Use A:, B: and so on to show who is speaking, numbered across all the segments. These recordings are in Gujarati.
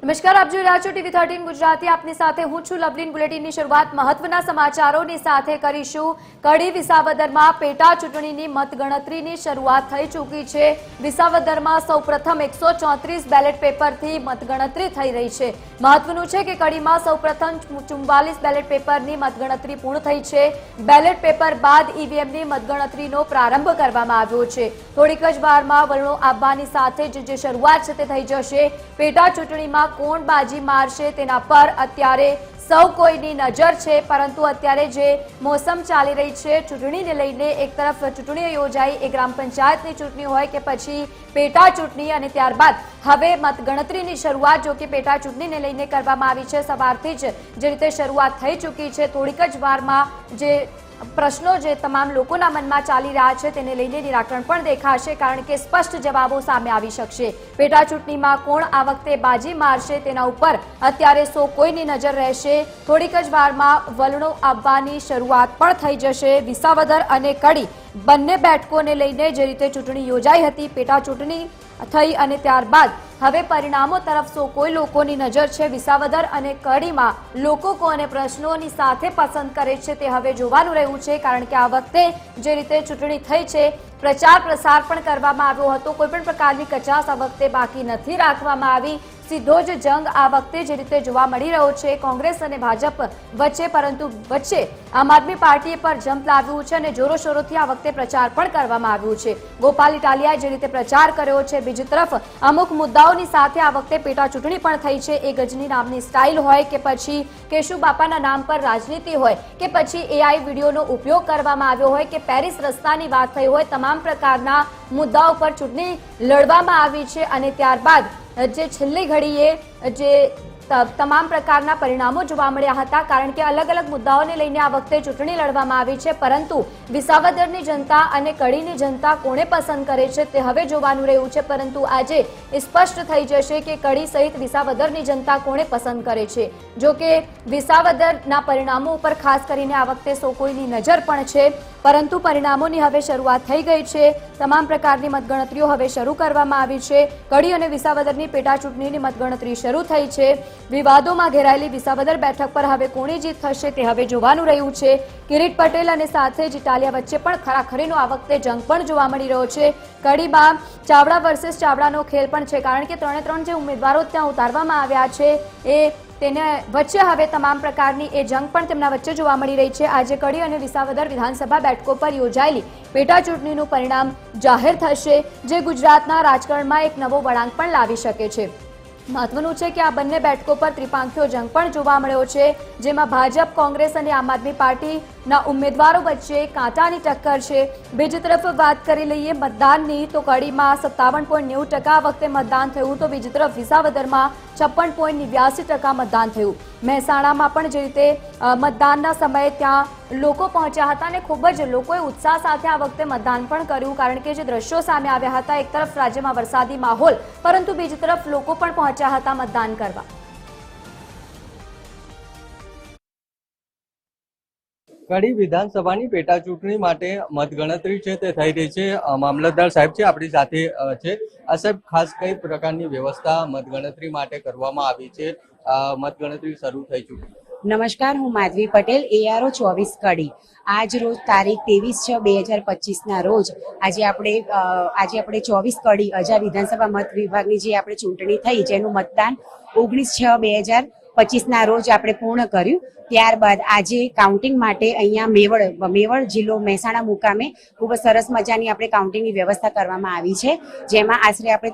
A: નમસ્કાર, આપ જોઈ રહ્યા છો ટીવી 13 ગુજરાતી। આપની સાથે હું છું લવલીન। બુલેટિનની શરૂઆત મહત્વના સમાચારોની સાથે કરીશું। કડી વિસાવદરમાં પેટા ચૂંટણીની મતગણતરીની શરૂઆત થઈ ચૂકી છે। વિસાવદરમાં સૌપ્રથમ 134 બેલેટ પેપરથી મતગણતરી થઈ રહી છે। મહત્વનું છે કે કડીમાં સૌપ્રથમ 44 બેલેટ પેપરની મતગણતરી પૂર્ણ થઈ છે। બેલેટ પેપર બાદ ઈવીએમની મતગણતરીનો પ્રારંભ કરવામાં આવ્યો છે। થોડીક જ વારમાં વલણો આવવાની સાથે જ જે શરૂઆત છે તે થઈ જશે। પેટા ચૂંટણીમાં કોણ બાજી મારશે તેના પર અત્યારે સૌ કોઈની નજર છે, પરંતુ અત્યારે જે મોસમ ચાલી રહી છે ચૂંટણીને લઈને, એક તરફ ચૂંટણી યોજાઈ, એ ગ્રામ પંચાયતની ચૂંટણી હોય કે પછી પેટા ચૂંટણી, અને ત્યારબાદ હવે મતગણતરીની શરૂઆત જો કે પેટા ચૂંટણીને લઈને કરવામાં આવી છે। સવારથી જ જે રીતે શરૂઆત થઈ ચૂકી છે, થોડીક જ વારમાં જે પ્રશ્નો જે તમામ લોકોના મનમાં ચાલી રહ્યા છે તેને લઈને નિરાકરણ પણ દેખાશે, કારણ કે સ્પષ્ટ જવાબો સામે આવી શકશે। પેટા ચૂંટણીમાં કોણ આ વખતે બાજી મારશે તેના ઉપર અત્યારે સૌ કોઈની નજર રહેશે। થોડીક જ વારમાં વલણો આવવાની શરૂઆત પણ થઈ જશે। વિસાવદર અને કડી બંને બેઠકોને લઈને જે રીતે ચૂંટણી યોજાઈ હતી, પેટા ચૂંટણી થઈ અને ત્યારબાદ હવે પરિણામો તરફ સૌ કોઈ લોકોની નજર છે। વિસાવદર અને કડીમાં લોકો કોને પ્રશ્નોની સાથે પસંદ કરે છે તે હવે જોવાનું રહ્યું છે, કારણ કે આ વખતે જે રીતે ચૂંટણી થઈ છે, પ્રચાર પ્રસાર પણ કરવામાં આવ્યો હતો। કોઈ પણ પ્રકારની કચાશ આ વખતે બાકી નથી રાખવામાં આવી। સીધો જ જંગ આ વખતે જે રીતે જોવા મળી રહ્યો છે કોંગ્રેસ અને ભાજપ વચ્ચે, પરંતુ વચ્ચે આમ આદમી પાર્ટીએ પર જંપ લાવ્યું છે અને જોરોશોરોથી આ વખતે પ્રચાર પણ કરવામાં આવ્યું છે। ગોપાલ ઇટાલિયાએ જે રીતે પ્રચાર કર્યો છે, બીજી તરફ અમુક મુદ્દાઓની સાથે આ વખતે પેટા ચૂંટણી પણ થઈ છે। એ ગજની નામની સ્ટાઇલ હોય કે પછી કેશુ બાપાના નામ પર રાજનીતિ હોય કે પછી એઆઈ વિડીયોનો ઉપયોગ કરવામાં આવ્યો હોય કે પેરિસ રસ્તાની વાત થઈ હોય, તમામ પ્રકારના મુદ્દાઓ પર ચૂંટણી લડવામાં આવી છે અને ત્યારબાદ જે છેલ્લી ઘડીએ જે તમામ પ્રકારના પરિણામો જોવા મળ્યા હતા, કારણ કે અલગ અલગ મુદ્દાઓને લઈને આ વખતે ચૂંટણી લડવામાં આવી છે, પરંતુ વિસાવદરની જનતા અને કડીની જનતા કોને પસંદ કરે છે તે હવે જોવાનું રહ્યું છે। પરંતુ આજે સ્પષ્ટ થઈ જશે કે કડી સહિત વિસાવદરની જનતા કોને પસંદ કરે છે। જો કે વિસાવદરના પરિણામો ઉપર ખાસ કરીને આ વખતે સૌ કોઈની નજર પણ છે, પરંતુ પરિણામોની હવે શરૂઆત થઈ ગઈ છે। તમામ પ્રકારની મતગણતરીઓ હવે શરૂ કરવામાં આવી છે। કડી અને વિસાવદરની પેટા ચૂંટણીની મતગણતરી શરૂ થઈ છે। વિવાદોમાં ઘેરાયેલી વિસાવદર બેઠક પર હવે કોની જીત થશે તે હવે જોવાનું રહ્યું છે। કિરીટ પટેલ અને સાથે જ ઇટાલિયા વચ્ચે પણ ખરાખરીનો આ વખતે જંગ પણ જોવા મળી રહ્યો છે। કડીમાં ચાવડા વર્સેસ ચાવડાનો ખેલ પણ છે, કારણ કે 3-3 જે ઉમેદવારો ત્યાં ઉતારવામાં આવ્યા છે એ તેને વચ્ચે હવે તમામ પ્રકારની એ જંગ પણ તેમના વચ્ચે જોવા મળી રહી છે। આજે કડી અને વિસાવદર વિધાનસભા બેઠકો પર યોજાયેલી પેટા ચૂંટણીનું પરિણામ જાહેર થશે, જે ગુજરાતના રાજકારણમાં એક નવો વળાંક પણ લાવી શકે છે। મહત્વનું છે કે આ બંને બેઠકો પર ત્રિપાંખીયો જંગ પણ જોવા મળ્યો છે, જેમાં ભાજપ, કોંગ્રેસ અને આમ આદમી પાર્ટીના ઉમેદવારો વચ્ચે કાંટાની ટક્કર છે। બીજી તરફ વાત કરી લઈએ મતદાનની, તો કડીમાં 57.90% વખતે મતદાન થયું, તો બીજી તરફ વિસાવદરમાં 56.89% મતદાન થયું। મહેસાણામાં પણ જે રીતે મતદાનના સમયે ત્યાં લોકો પહોંચ્યા હતા અને ખૂબ જ લોકોએ ઉત્સાહ સાથે આ વખતે મતદાન પણ કર્યું, કારણ કે જે દ્રશ્યો સામે આવ્યા હતા, એક તરફ રાજ્યમાં વરસાદી માહોલ, પરંતુ બીજી તરફ લોકો પણ પહોંચ્યા હતા મતદાન કરવા।
B: કડી વિધાનસભાની પેટા ચૂંટણી માટે મતગણતરી છે તે થઈ રહી છે। મામલતદાર સાહેબ છે આપણી સાથે છે। આ સાહેબ, ખાસ કઈ પ્રકારની વ્યવસ્થા મતગણતરી માટે કરવામાં આવી છે? મતગણતરી શરૂ થઈ ચૂકી?
C: નમસ્કાર, હું માધવી પટેલ, ARO 24 કડી। આજ રોજ તારીખ 23/6/2025 રોજ આજે આપણે 24 કડી અજા વિધાનસભા મત વિભાગની જે આપણે ચૂંટણી થઈ, જેનું મતદાન 19/6/2025 રોજ આપણે પૂર્ણ કર્યું। ત્યારબાદ આજે કાઉન્ટિંગ માટે અહીંયા મેવડ જિલ્લો મહેસાણા મુકામે ખૂબ જ સરસ મજાની આપણે કાઉન્ટિંગની વ્યવસ્થા કરવામાં આવી છે, જેમાં આશરે આપણે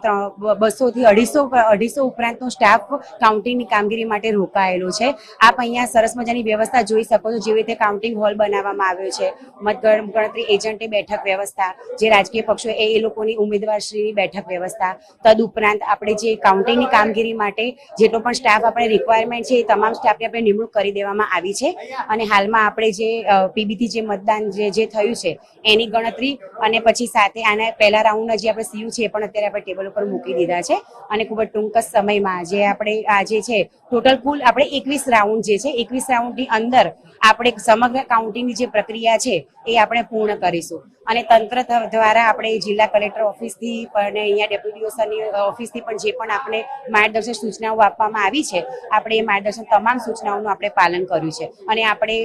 C: 200 થી 250 ઉપરાંતનો સ્ટાફ કાઉન્ટિંગની કામગીરી માટે રોકાયેલો છે। આપ અહીંયા સરસ મજાની વ્યવસ્થા જોઈ શકો છો, જેવી રીતે કાઉન્ટિંગ હોલ બનાવવામાં આવ્યો છે, મતગણતરી એજન્ટની બેઠક વ્યવસ્થા, જે રાજકીય પક્ષો એ લોકોની ઉમેદવારશ્રીની બેઠક વ્યવસ્થા, તદુપરાંત આપણે જે કાઉન્ટિંગની કામગીરી માટે જેટલો પણ સ્ટાફ આપણે રિક્વાયરમેન્ટ છે એ તમામ સ્ટાફની આપણે નિમણૂક કરી દેવામાં કરવામાં આવી છે અને હાલમાં આપણે જે પીબીથી જે મતદાન જે થયું છે એની ગણતરી અને પછી સાથે આના પહેલા રાઉન્ડના જે આપણે સીયુ છે એ પણ અત્યારે આપણે ટેબલ ઉપર મૂકી દીધા છે અને ખૂબ જ ટૂંક જ સમયમાં જે આપણે આજે છે ટોટલ કુલ આપણે 21 રાઉન્ડ જે છે 21 રાઉન્ડની અંદર આપણે સમગ્ર કાઉન્ટિંગની જે પ્રક્રિયા છે એ આપણે પૂર્ણ કરીશું અને તંત્ર દ્વારા આપણે જિલ્લા કલેક્ટર ઓફિસથી અને અહીંયા ડેપ્યુટી ઓફિસથી પણ જે પણ આપણે માર્ગદર્શક સૂચનાઓ આપવામાં આવી છે આપણે એ માર્ગદર્શન તમામ સૂચનાઓનું આપણે પાલન કર્યું છે અને આપણે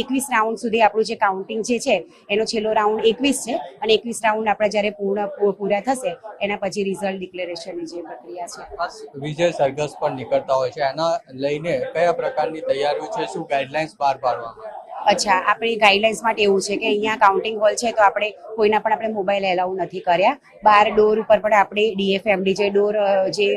C: 21 રાઉન્ડ સુધી આપણું જે કાઉન્ટિંગ જે છે એનો છેલ્લો રાઉન્ડ 21 છે અને 21 રાઉન્ડ આપણા જ્યારે પૂરા થશે એના પછી રિઝલ્ટ ડિક્લેરેશનની જે પ્રક્રિયા છે
B: વિજય સરઘસ પણ નીકળતા હોય છે, એના લઈને કયા પ્રકારની તૈયારીઓ છે, શું ગાઈડલાઇન્સ બહાર પાડવામાં?
C: અચ્છા, આપણી ગાઈડલાઇન્સ માટે એવું છે કે અહીંયા કાઉન્ટિંગ હોલ છે તો આપણે કોઈના પણ આપણે મોબાઈલ એલાઉ નથી કર્યા. બહાર ડોર ઉપર પણ આપણે ડીએફએમડી જે ડોર જે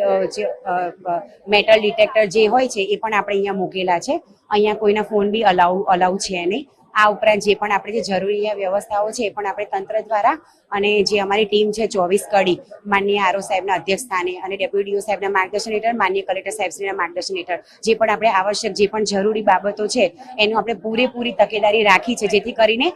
C: મેટલ ડિટેક્ટર જે હોય છે એ પણ આપણે અહીંયા મૂકેલા છે. અહીંયા કોઈના ફોન બી અલાઉ છે નહીં. આ ઉપરાંત જે પણ આપણે જે જરૂરી વ્યવસ્થાઓ છે એ પણ આપણે તંત્ર દ્વારા અને જે અમારી ટીમ છે 24 કડી માનનીય આરઓ સાહેબના અધ્યક્ષ સ્થાને અને ડેપ્યુટી સાહેબના માર્ગદર્શન હેઠળ માનનીય કલેક્ટર સાહેબના માર્ગદર્શન હેઠળ જે પણ આપણે આવશ્યક જે પણ જરૂરી બાબતો છે એનું આપણે પૂરેપૂરી તકેદારી રાખી છે જેથી કરીને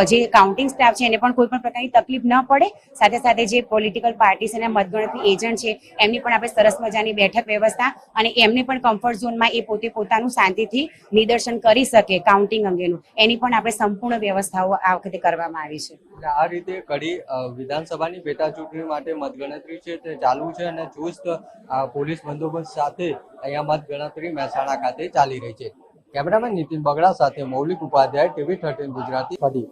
C: જે કાઉન્ટિંગ સ્ટાફ છે એને પણ કોઈ પણ પ્રકારની તકલીફ ન પડે. સાથે સાથે જે પોલિટિકલ પાર્ટીસ અને મતગણતરી એજન્ટ છે એમની પણ આપણે સરસ મજાની બેઠક વ્યવસ્થા અને એમને પણ કમ્ફર્ટ ઝોનમાં એ પોતાનું શાંતિથી નિદર્શન કરી શકે કાઉન્ટિંગ અંગેનું એની પણ આપણે સંપૂર્ણ વ્યવસ્થાઓ આ વખતે કરવામાં આવી છે.
B: આ રીતે કડી વિધાનસભાની પેટા ચૂંટણી માટે મતગણતરી છે તે ચાલુ છે અને ચુસ્ત પોલીસ બંદોબસ્ત સાથે અહીંયા મતગણતરી મહેસાણા ખાતે ચાલી રહી છે. કેમેરામેન નીતિન બગડા સાથે મૌલિક ઉપાધ્યાય, ટીવી 13 ગુજરાતી, કડી.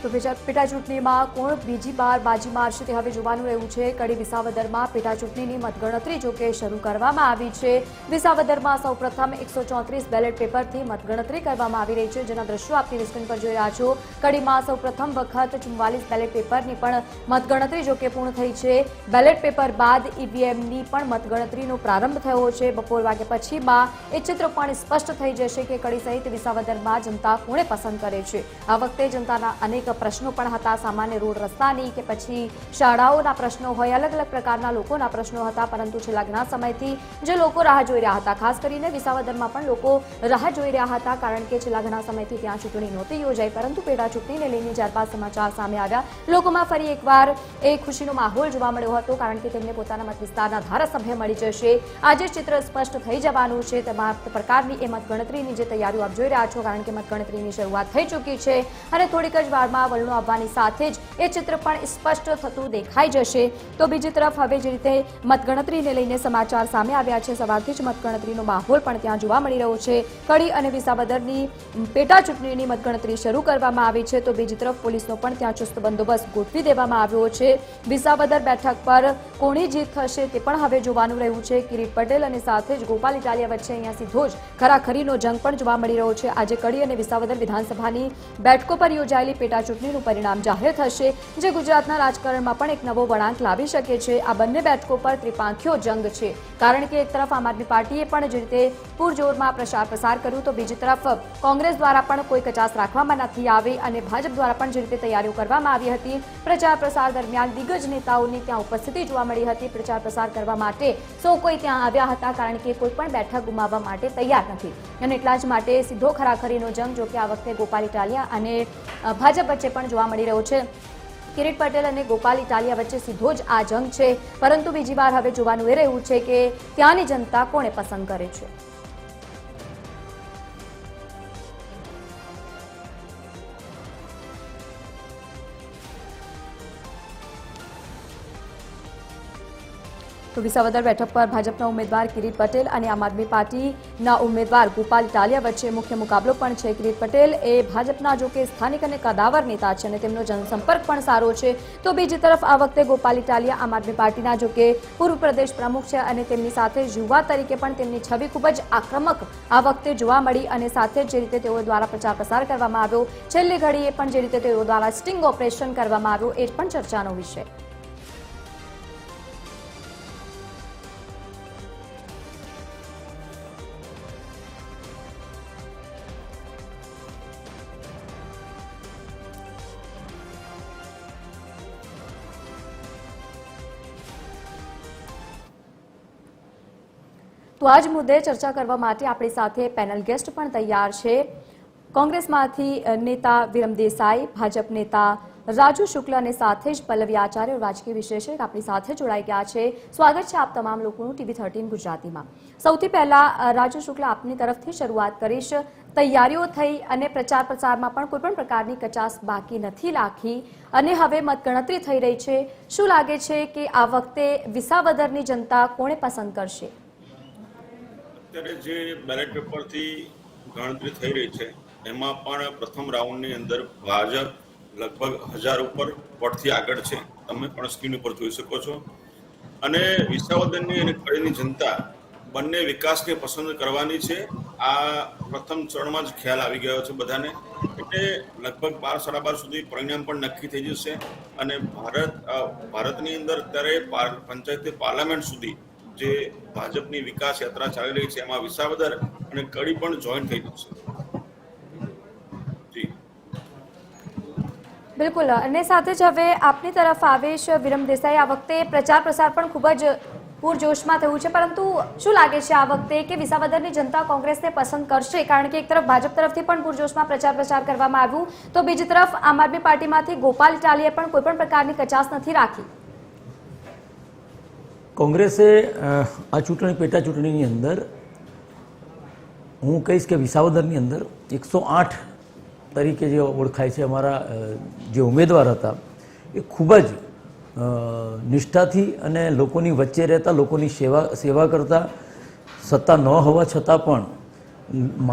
A: તો પેટા ચૂંટણીમાં કોણ બીજી બાર બાજી મારશે તે હવે જોવાનું રહ્યું છે. કડી વિસાવદરમાં પેટા ચૂંટણીની મતગણતરી જોકે શરૂ કરવામાં આવી છે. વિસાવદરમાં સૌપ્રથમ 134 બેલેટ પેપરથી મતગણતરી કરવામાં આવી રહી છે, જેના દ્રશ્યો આપ ટીવી સ્ક્રીન પર જોઈ રહ્યા છો. કડીમાં સૌપ્રથમ વખત 44 બેલેટ પેપરની પણ મતગણતરી જોકે પૂર્ણ થઈ છે. બેલેટ પેપર બાદ ઈવીએમની પણ મતગણતરીનો પ્રારંભ થયો છે. બપોર વાગ્યા પછીમાં એ ચિત્ર પણ સ્પષ્ટ થઈ જશે કે કડી સહિત વિસાવદરમાં જનતા કોણે પસંદ કરે છે. આ વખતે જનતાના અનેક પ્રશ્નો પણ હતા. સામાન્ય રોડ રસ્તાની કે પછી શાળાઓના પ્રશ્નો હોય, અલગ અલગ પ્રકારના લોકોના પ્રશ્નો હતા, પરંતુ છેલ્લા ઘણા સમયથી જે લોકો રાહ જોઈ રહ્યા હતા, ખાસ કરીને વિસાવદરમાં પણ લોકો રાહ જોઈ રહ્યા હતા, કારણ કે છેલ્લા ઘણા સમયથી ત્યાં ચૂંટણી નહોતી યોજાઈ, પરંતુ પેટા ચૂંટણીને લઈને જ્યાર બાદ સમાચાર સામે આવ્યા, લોકોમાં ફરી એકવાર એ ખુશીનો માહોલ જોવા મળ્યો હતો, કારણ કે તેમને પોતાના મત વિસ્તારના ધારાસભ્ય મળી જશે. આજે ચિત્ર સ્પષ્ટ થઈ જવાનું છે. તમામ પ્રકારની એ મતગણતરીની જે તૈયારીઓ આપ જોઈ રહ્યા છો, કારણ કે મતગણતરીની શરૂઆત થઈ ચૂકી છે અને થોડીક જ વારમાં વલણો આવવાની સાથે જ એ ચિત્ર પણ સ્પષ્ટ થતું દેખાઈ જશે. તો બીજી તરફ હવે જે રીતે મતગણતરીને લઈને સમાચાર સામે આવ્યા છે, સવારથી જ મતગણતરીનો માહોલ પણ ત્યાં જોવા મળી રહ્યો છે. કડી અને વિસાવદરની પેટા ચૂંટણીની મતગણતરી શરૂ કરવામાં આવી છે, તો બીજી તરફ પોલીસનો પણ ત્યાં ચુસ્ત બંદોબસ્ત ગોઠવી દેવામાં આવ્યો છે. વિસાવદર બેઠક પર કોની જીત થશે તે પણ હવે જોવાનું રહ્યું છે. કિરીટ પટેલ અને સાથે જ ગોપાલ ઇટાલિયા વચ્ચે અહીંયા સીધો જ ખરાખરીનો જંગ પણ જોવા મળી રહ્યો છે. આજે કડી અને વિસાવદર વિધાનસભાની બેઠકો પર યોજાયેલી પેટા ચૂંટણીનું પરિણામ જાહેર થશે, જે ગુજરાતના રાજકારણમાં પણ એક નવો વળાંક લાવી શકે છે. આ બંને બેઠકો પર ત્રિપાંખીયો જંગ છે, કારણ કે એક તરફ આમ આદમી પાર્ટીએ પણ જે રીતે પૂરજોરમાં પ્રસાર કર્યું, તો બીજી તરફ કોંગ્રેસ દ્વારા પણ કોઈ કચાસ રાખવામાં નથી આવી અને ભાજપ દ્વારા પણ જે રીતે તૈયારીઓ કરવામાં આવી હતી. પ્રચાર પ્રસાર દરમિયાન દિગ્ગજ નેતાઓની ત્યાં ઉપસ્થિતિ જોવા મળી હતી. પ્રચાર પ્રસાર કરવા માટે સૌ કોઈ ત્યાં આવ્યા હતા, કારણ કે કોઈ પણ બેઠક ગુમાવવા માટે તૈયાર નથી અને એટલા જ માટે સીધો ખરાખરીનો જંગ જો કે આ વખતે ગોપાલ ઇટાલિયા અને ભાજપ વચ્ચે પણ જોવા મળી રહ્યો છે. કિરીટ પટેલ અને ગોપાલ ઇટાલિયા વચ્ચે સીધો જ આ જંગ છે, પરંતુ બીજી વાર હવે જોવાનું એ રહ્યું છે કે ત્યાંની જનતા કોને પસંદ કરે છે. તો વિસાવદર બેઠક પર ભાજપના ઉમેદવાર કિરીટ પટેલ અને આમ આદમી પાર્ટીના ઉમેદવાર ગોપાલ ઇટાલિયા વચ્ચે મુખ્ય મુકાબલો પણ છે. કિરીટ પટેલ એ ભાજપના જો કે સ્થાનિક અને કદાવર નેતા છે અને તેમનો જનસંપર્ક પણ સારો છે, તો બીજી તરફ આ વખતે ગોપાલ ઇટાલિયા આમ આદમી પાર્ટીના જો કે પૂર્વ પ્રદેશ પ્રમુખ છે અને તેમની સાથે યુવા તરીકે પણ તેમની છબી ખૂબ જ આક્રમક આ વખતે જોવા મળી અને સાથે જે રીતે તેઓ દ્વારા પ્રચાર પ્રસાર કરવામાં આવ્યો, છેલ્લી ઘડીએ પણ જે રીતે તેઓ દ્વારા સ્ટિંગ ઓપરેશન કરવામાં આવ્યું, એ પણ ચર્ચાનો વિષય. તો આ જ મુદ્દે ચર્ચા કરવા માટે આપણી સાથે પેનલ ગેસ્ટ પણ તૈયાર છે. કોંગ્રેસમાંથી નેતા વિરમ દેસાઈ, ભાજપ નેતા રાજુ શુક્લ અને સાથે જ પલ્લવી આચાર્ય રાજકીય વિશ્લેષક આપણી સાથે જોડાઈ ગયા છે. સ્વાગત છે આપ તમામ લોકોનું TV13 ગુજરાતીમાં. સૌથી પહેલા રાજુ શુક્લ, આપની તરફથી શરૂઆત કરીશ. તૈયારીઓ થઈ અને પ્રચાર પ્રસારમાં પણ કોઈ પણ પ્રકારની કચાસ બાકી નથી રાખી અને હવે મતગણતરી થઈ રહી છે. શું લાગે છે કે આ વખતે વિસાવદરની જનતા કોને પસંદ કરશે?
D: અત્યારે જે બેલેટ પેપરથી ગણતરી થઈ રહી છે એમાં પણ પ્રથમ રાઉન્ડની અંદર ભાજપ લગભગ 1000 ઉપર વોટથી આગળ છે. તમે પણ સ્ક્રીન ઉપર જોઈ શકો છો. અને વિસાવદરની અને કડીની જનતા બંને વિકાસને પસંદ કરવાની છે. આ પ્રથમ ચરણમાં જ ખ્યાલ આવી ગયો છે બધાને. એટલે લગભગ 12-12:30 સુધી પરિણામ પણ નક્કી થઈ જશે. અને ભારતની અંદર અત્યારે પંચાયતથી પાર્લામેન્ટ સુધી જે ભાજપની વિકાસ યાત્રા ચાલી રહી છે એમાં વિસાવદર અને કડી પણ જોઈન થઈ જશે. જી
A: બિલકુલ. અને સાથે જ હવે આપની તરફ આવેશ વિરમ દેસાઈ, આ વખતે પ્રચાર પ્રસાર પણ ખૂબ જ પૂરજોશમાં થયું છે, પરંતુ શું લાગે છે આ વખતે કે વિસાવદરની જનતા કોંગ્રેસને પસંદ કરશે? કારણ કે એક તરફ ભાજપ તરફથી પણ પૂરજોશમાં પ્રચાર પ્રસાર કરવામાં આવ્યું, તો બીજી તરફ આમ આદમી પાર્ટીમાંથી ગોપાલ ઇટાલીએ પણ કોઈ પણ પ્રકારની કચાસ નથી રાખી.
E: કોંગ્રેસે આ પેટા ચૂંટણીની અંદર હું કહીશ કે વિસાવદરની અંદર 108 તરીકે જે ઓળખાય છે અમારા જે ઉમેદવાર હતા એ ખૂબ જ નિષ્ઠાથી અને લોકોની વચ્ચે રહેતા, લોકોની સેવા કરતા, સત્તા ન હોવા છતાં પણ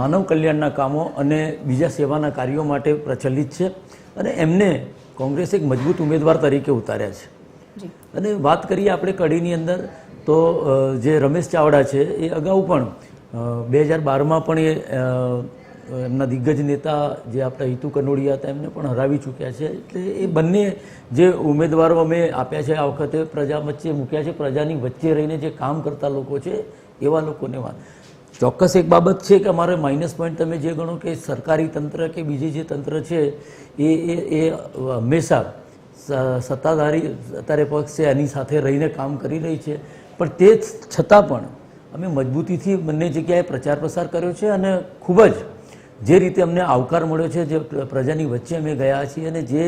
E: માનવ કલ્યાણના કામો અને બીજા સેવાના કાર્યો માટે પ્રચલિત છે અને એમને કોંગ્રેસે એક મજબૂત ઉમેદવાર તરીકે ઉતાર્યા છે. અને વાત કરીએ આપણે કડીની અંદર તો જે રમેશ ચાવડા છે એ અગાઉ પણ 2012માં પણ એમના દિગ્ગજ નેતા જે આપણા હિતુ કનોડિયા હતા એમને પણ હરાવી ચૂક્યા છે. એટલે એ બંને જે ઉમેદવારો અમે આપ્યા છે આ વખતે પ્રજા વચ્ચે મૂક્યા છે, પ્રજાની વચ્ચે રહીને જે કામ કરતા લોકો છે એવા લોકોને વાત. ચોક્કસ એક બાબત છે કે અમારે માઇનસ પોઈન્ટ તમે જે ગણો કે સરકારી તંત્ર કે બીજી જે તંત્ર છે એ હંમેશા સત્તાધારી અત્યારે પક્ષ છે એની સાથે રહીને કામ કરી રહી છે, પણ તે છતાં પણ અમે મજબૂતીથી બંને જગ્યાએ પ્રચાર પ્રસાર કર્યો છે અને ખૂબ જ જે રીતે અમને આવકાર મળ્યો છે, જે પ્રજાની વચ્ચે અમે ગયા છીએ અને જે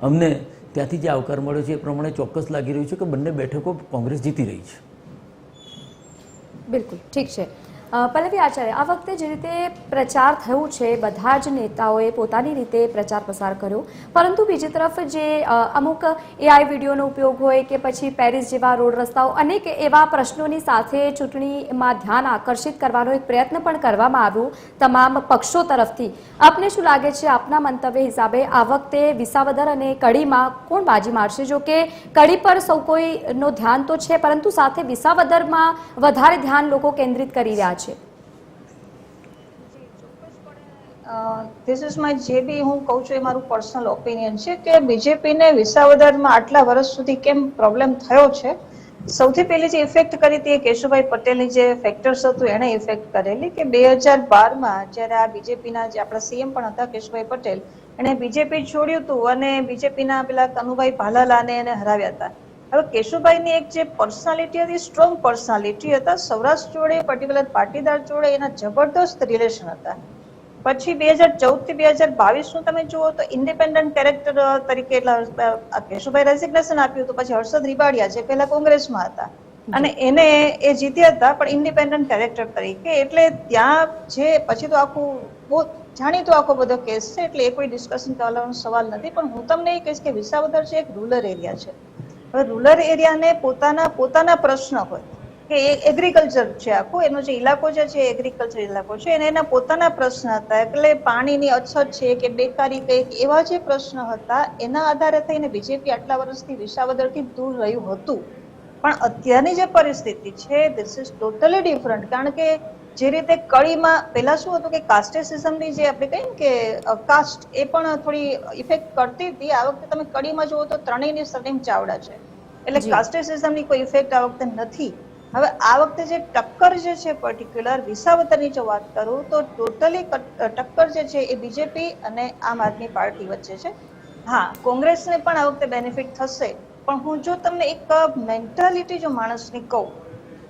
E: અમને ત્યાંથી જે આવકાર મળ્યો છે એ પ્રમાણે ચોક્કસ લાગી રહ્યું છે કે બંને બેઠકો કોંગ્રેસ જીતી રહી છે.
A: બિલકુલ ઠીક છે. પલ્લવી આચાર્ય, આ વખતે જે રીતે પ્રચાર થયું છે, બધા જ નેતાઓએ પોતાની રીતે પ્રચાર પ્રસાર કર્યો, પરંતુ બીજી તરફ જે અમુક AI વિડીયોનો ઉપયોગ હોય કે પછી પેરિસ જેવા રોડ રસ્તાઓ, અનેક એવા પ્રશ્નોની સાથે ચૂંટણીમાં ધ્યાન આકર્ષિત કરવાનો એક પ્રયત્ન પણ કરવામાં આવ્યો તમામ પક્ષો તરફથી. આપને શું લાગે છે, આપના મંતવ્ય હિસાબે આ વખતે વિસાવદર અને કડીમાં કોણ બાજી મારશે? જો કે કડી પર સૌ કોઈનો ધ્યાન તો છે, પરંતુ સાથે વિસાવદરમાં વધારે ધ્યાન લોકો કેન્દ્રિત કરી રહ્યા છે.
F: ધીસ ઇઝ માય જે બી હું કહું છું એ મારું પર્સનલ ઓપિનિયન છે કે બીજેપીને વિસાવદરમાં આટલા વર્ષ સુધી કેમ પ્રોબ્લેમ થયો છે. સૌથી પહેલી જે ઇફેક્ટ કરી હતી એ કેશુભાઈ પટેલની જે ફેક્ટર્સ હતું એણે ઇફેક્ટ કરેલી કે 2012માં જ્યારે આ બીજેપીના જે આપણા સીએમ પણ હતા કેશુભાઈ પટેલ, એણે બીજેપી છોડ્યું હતું અને બીજેપીના પેલા કનુભાઈ ભાલાલાને એને હરાવ્યા હતા. હવે કેશુભાઈની એક જે પર્સનાલિટી હતી, સ્ટ્રોંગ પર્સનાલિટી હતા, સૌરાષ્ટ્ર જોડે પર્ટિક્યુલર પાટીદાર જોડે એના જબરદસ્ત રિલેશન હતા. પછી 2014 થી 2022 નું તમે જુઓ તો ઇન્ડિપેન્ડન્ટ કેરેક્ટર તરીકે એટલે કેશુભાઈ રેઝિગ્નેશન આપ્યું હતું, પછી હર્ષદ રીબાડિયા જે પહેલા કોંગ્રેસમાં હતા અને એને એ જીત્યા હતા પણ ઇન્ડિપેન્ડન્ટ કેરેક્ટર તરીકે. એટલે ત્યાં જે પછી તો આખું બહુ જાણીતો આખો બધો કેસ છે, એટલે એ કોઈ ડિસ્કશન કરવાનો સવાલ નથી. પણ હું તમને એ કહીશ કે વિસાવદર છે એક રૂરલ એરિયા છે. હવે રૂરલ એરિયાને પોતાના પ્રશ્ન હોય કે એગ્રીકલ્ચર છે, આખું એનો જે ઇલાકો છે એગ્રીકલ્ચર ઇલાકો છે અને એના પોતાના પ્રશ્ન હતા. એટલે પાણીની અછત છે કે બેકારી કંઈક એવા જે પ્રશ્ન હતા એના આધારે થઈને બીજેપી આટલા વર્ષથી વિસાવદરથી દૂર રહ્યું હતું. પણ અત્યારની જે પરિસ્થિતિ છે ધીસ ઇઝ ટોટલી ડિફરન્ટ. કારણ કે જે રીતે કડીમાં પહેલા શું હતું કે કાસ્ટેસિઝમની જે આપણે કહીએ કે કાસ્ટ એ પણ થોડી ઇફેક્ટ કરતી હતી. આ વખતે તમે કડીમાં જુઓ તો ત્રણેયની સરનેમ ચાવડા છે, એટલે કાસ્ટેસિઝમની કોઈ ઇફેક્ટ આ વખતે નથી. હવે આ વખતે જે ટક્કર જે છે પર્ટિક્યુલર વિસાવદરની જો વાત કરું તો ટોટલી ટક્કર જે છે એ બીજેપી અને આમ આદમી પાર્ટી વચ્ચે છે. હા, કોંગ્રેસને પણ આ વખતે બેનિફિટ થશે, પણ હું જો તમને એક મેન્ટાલિટી જો માણસની કહું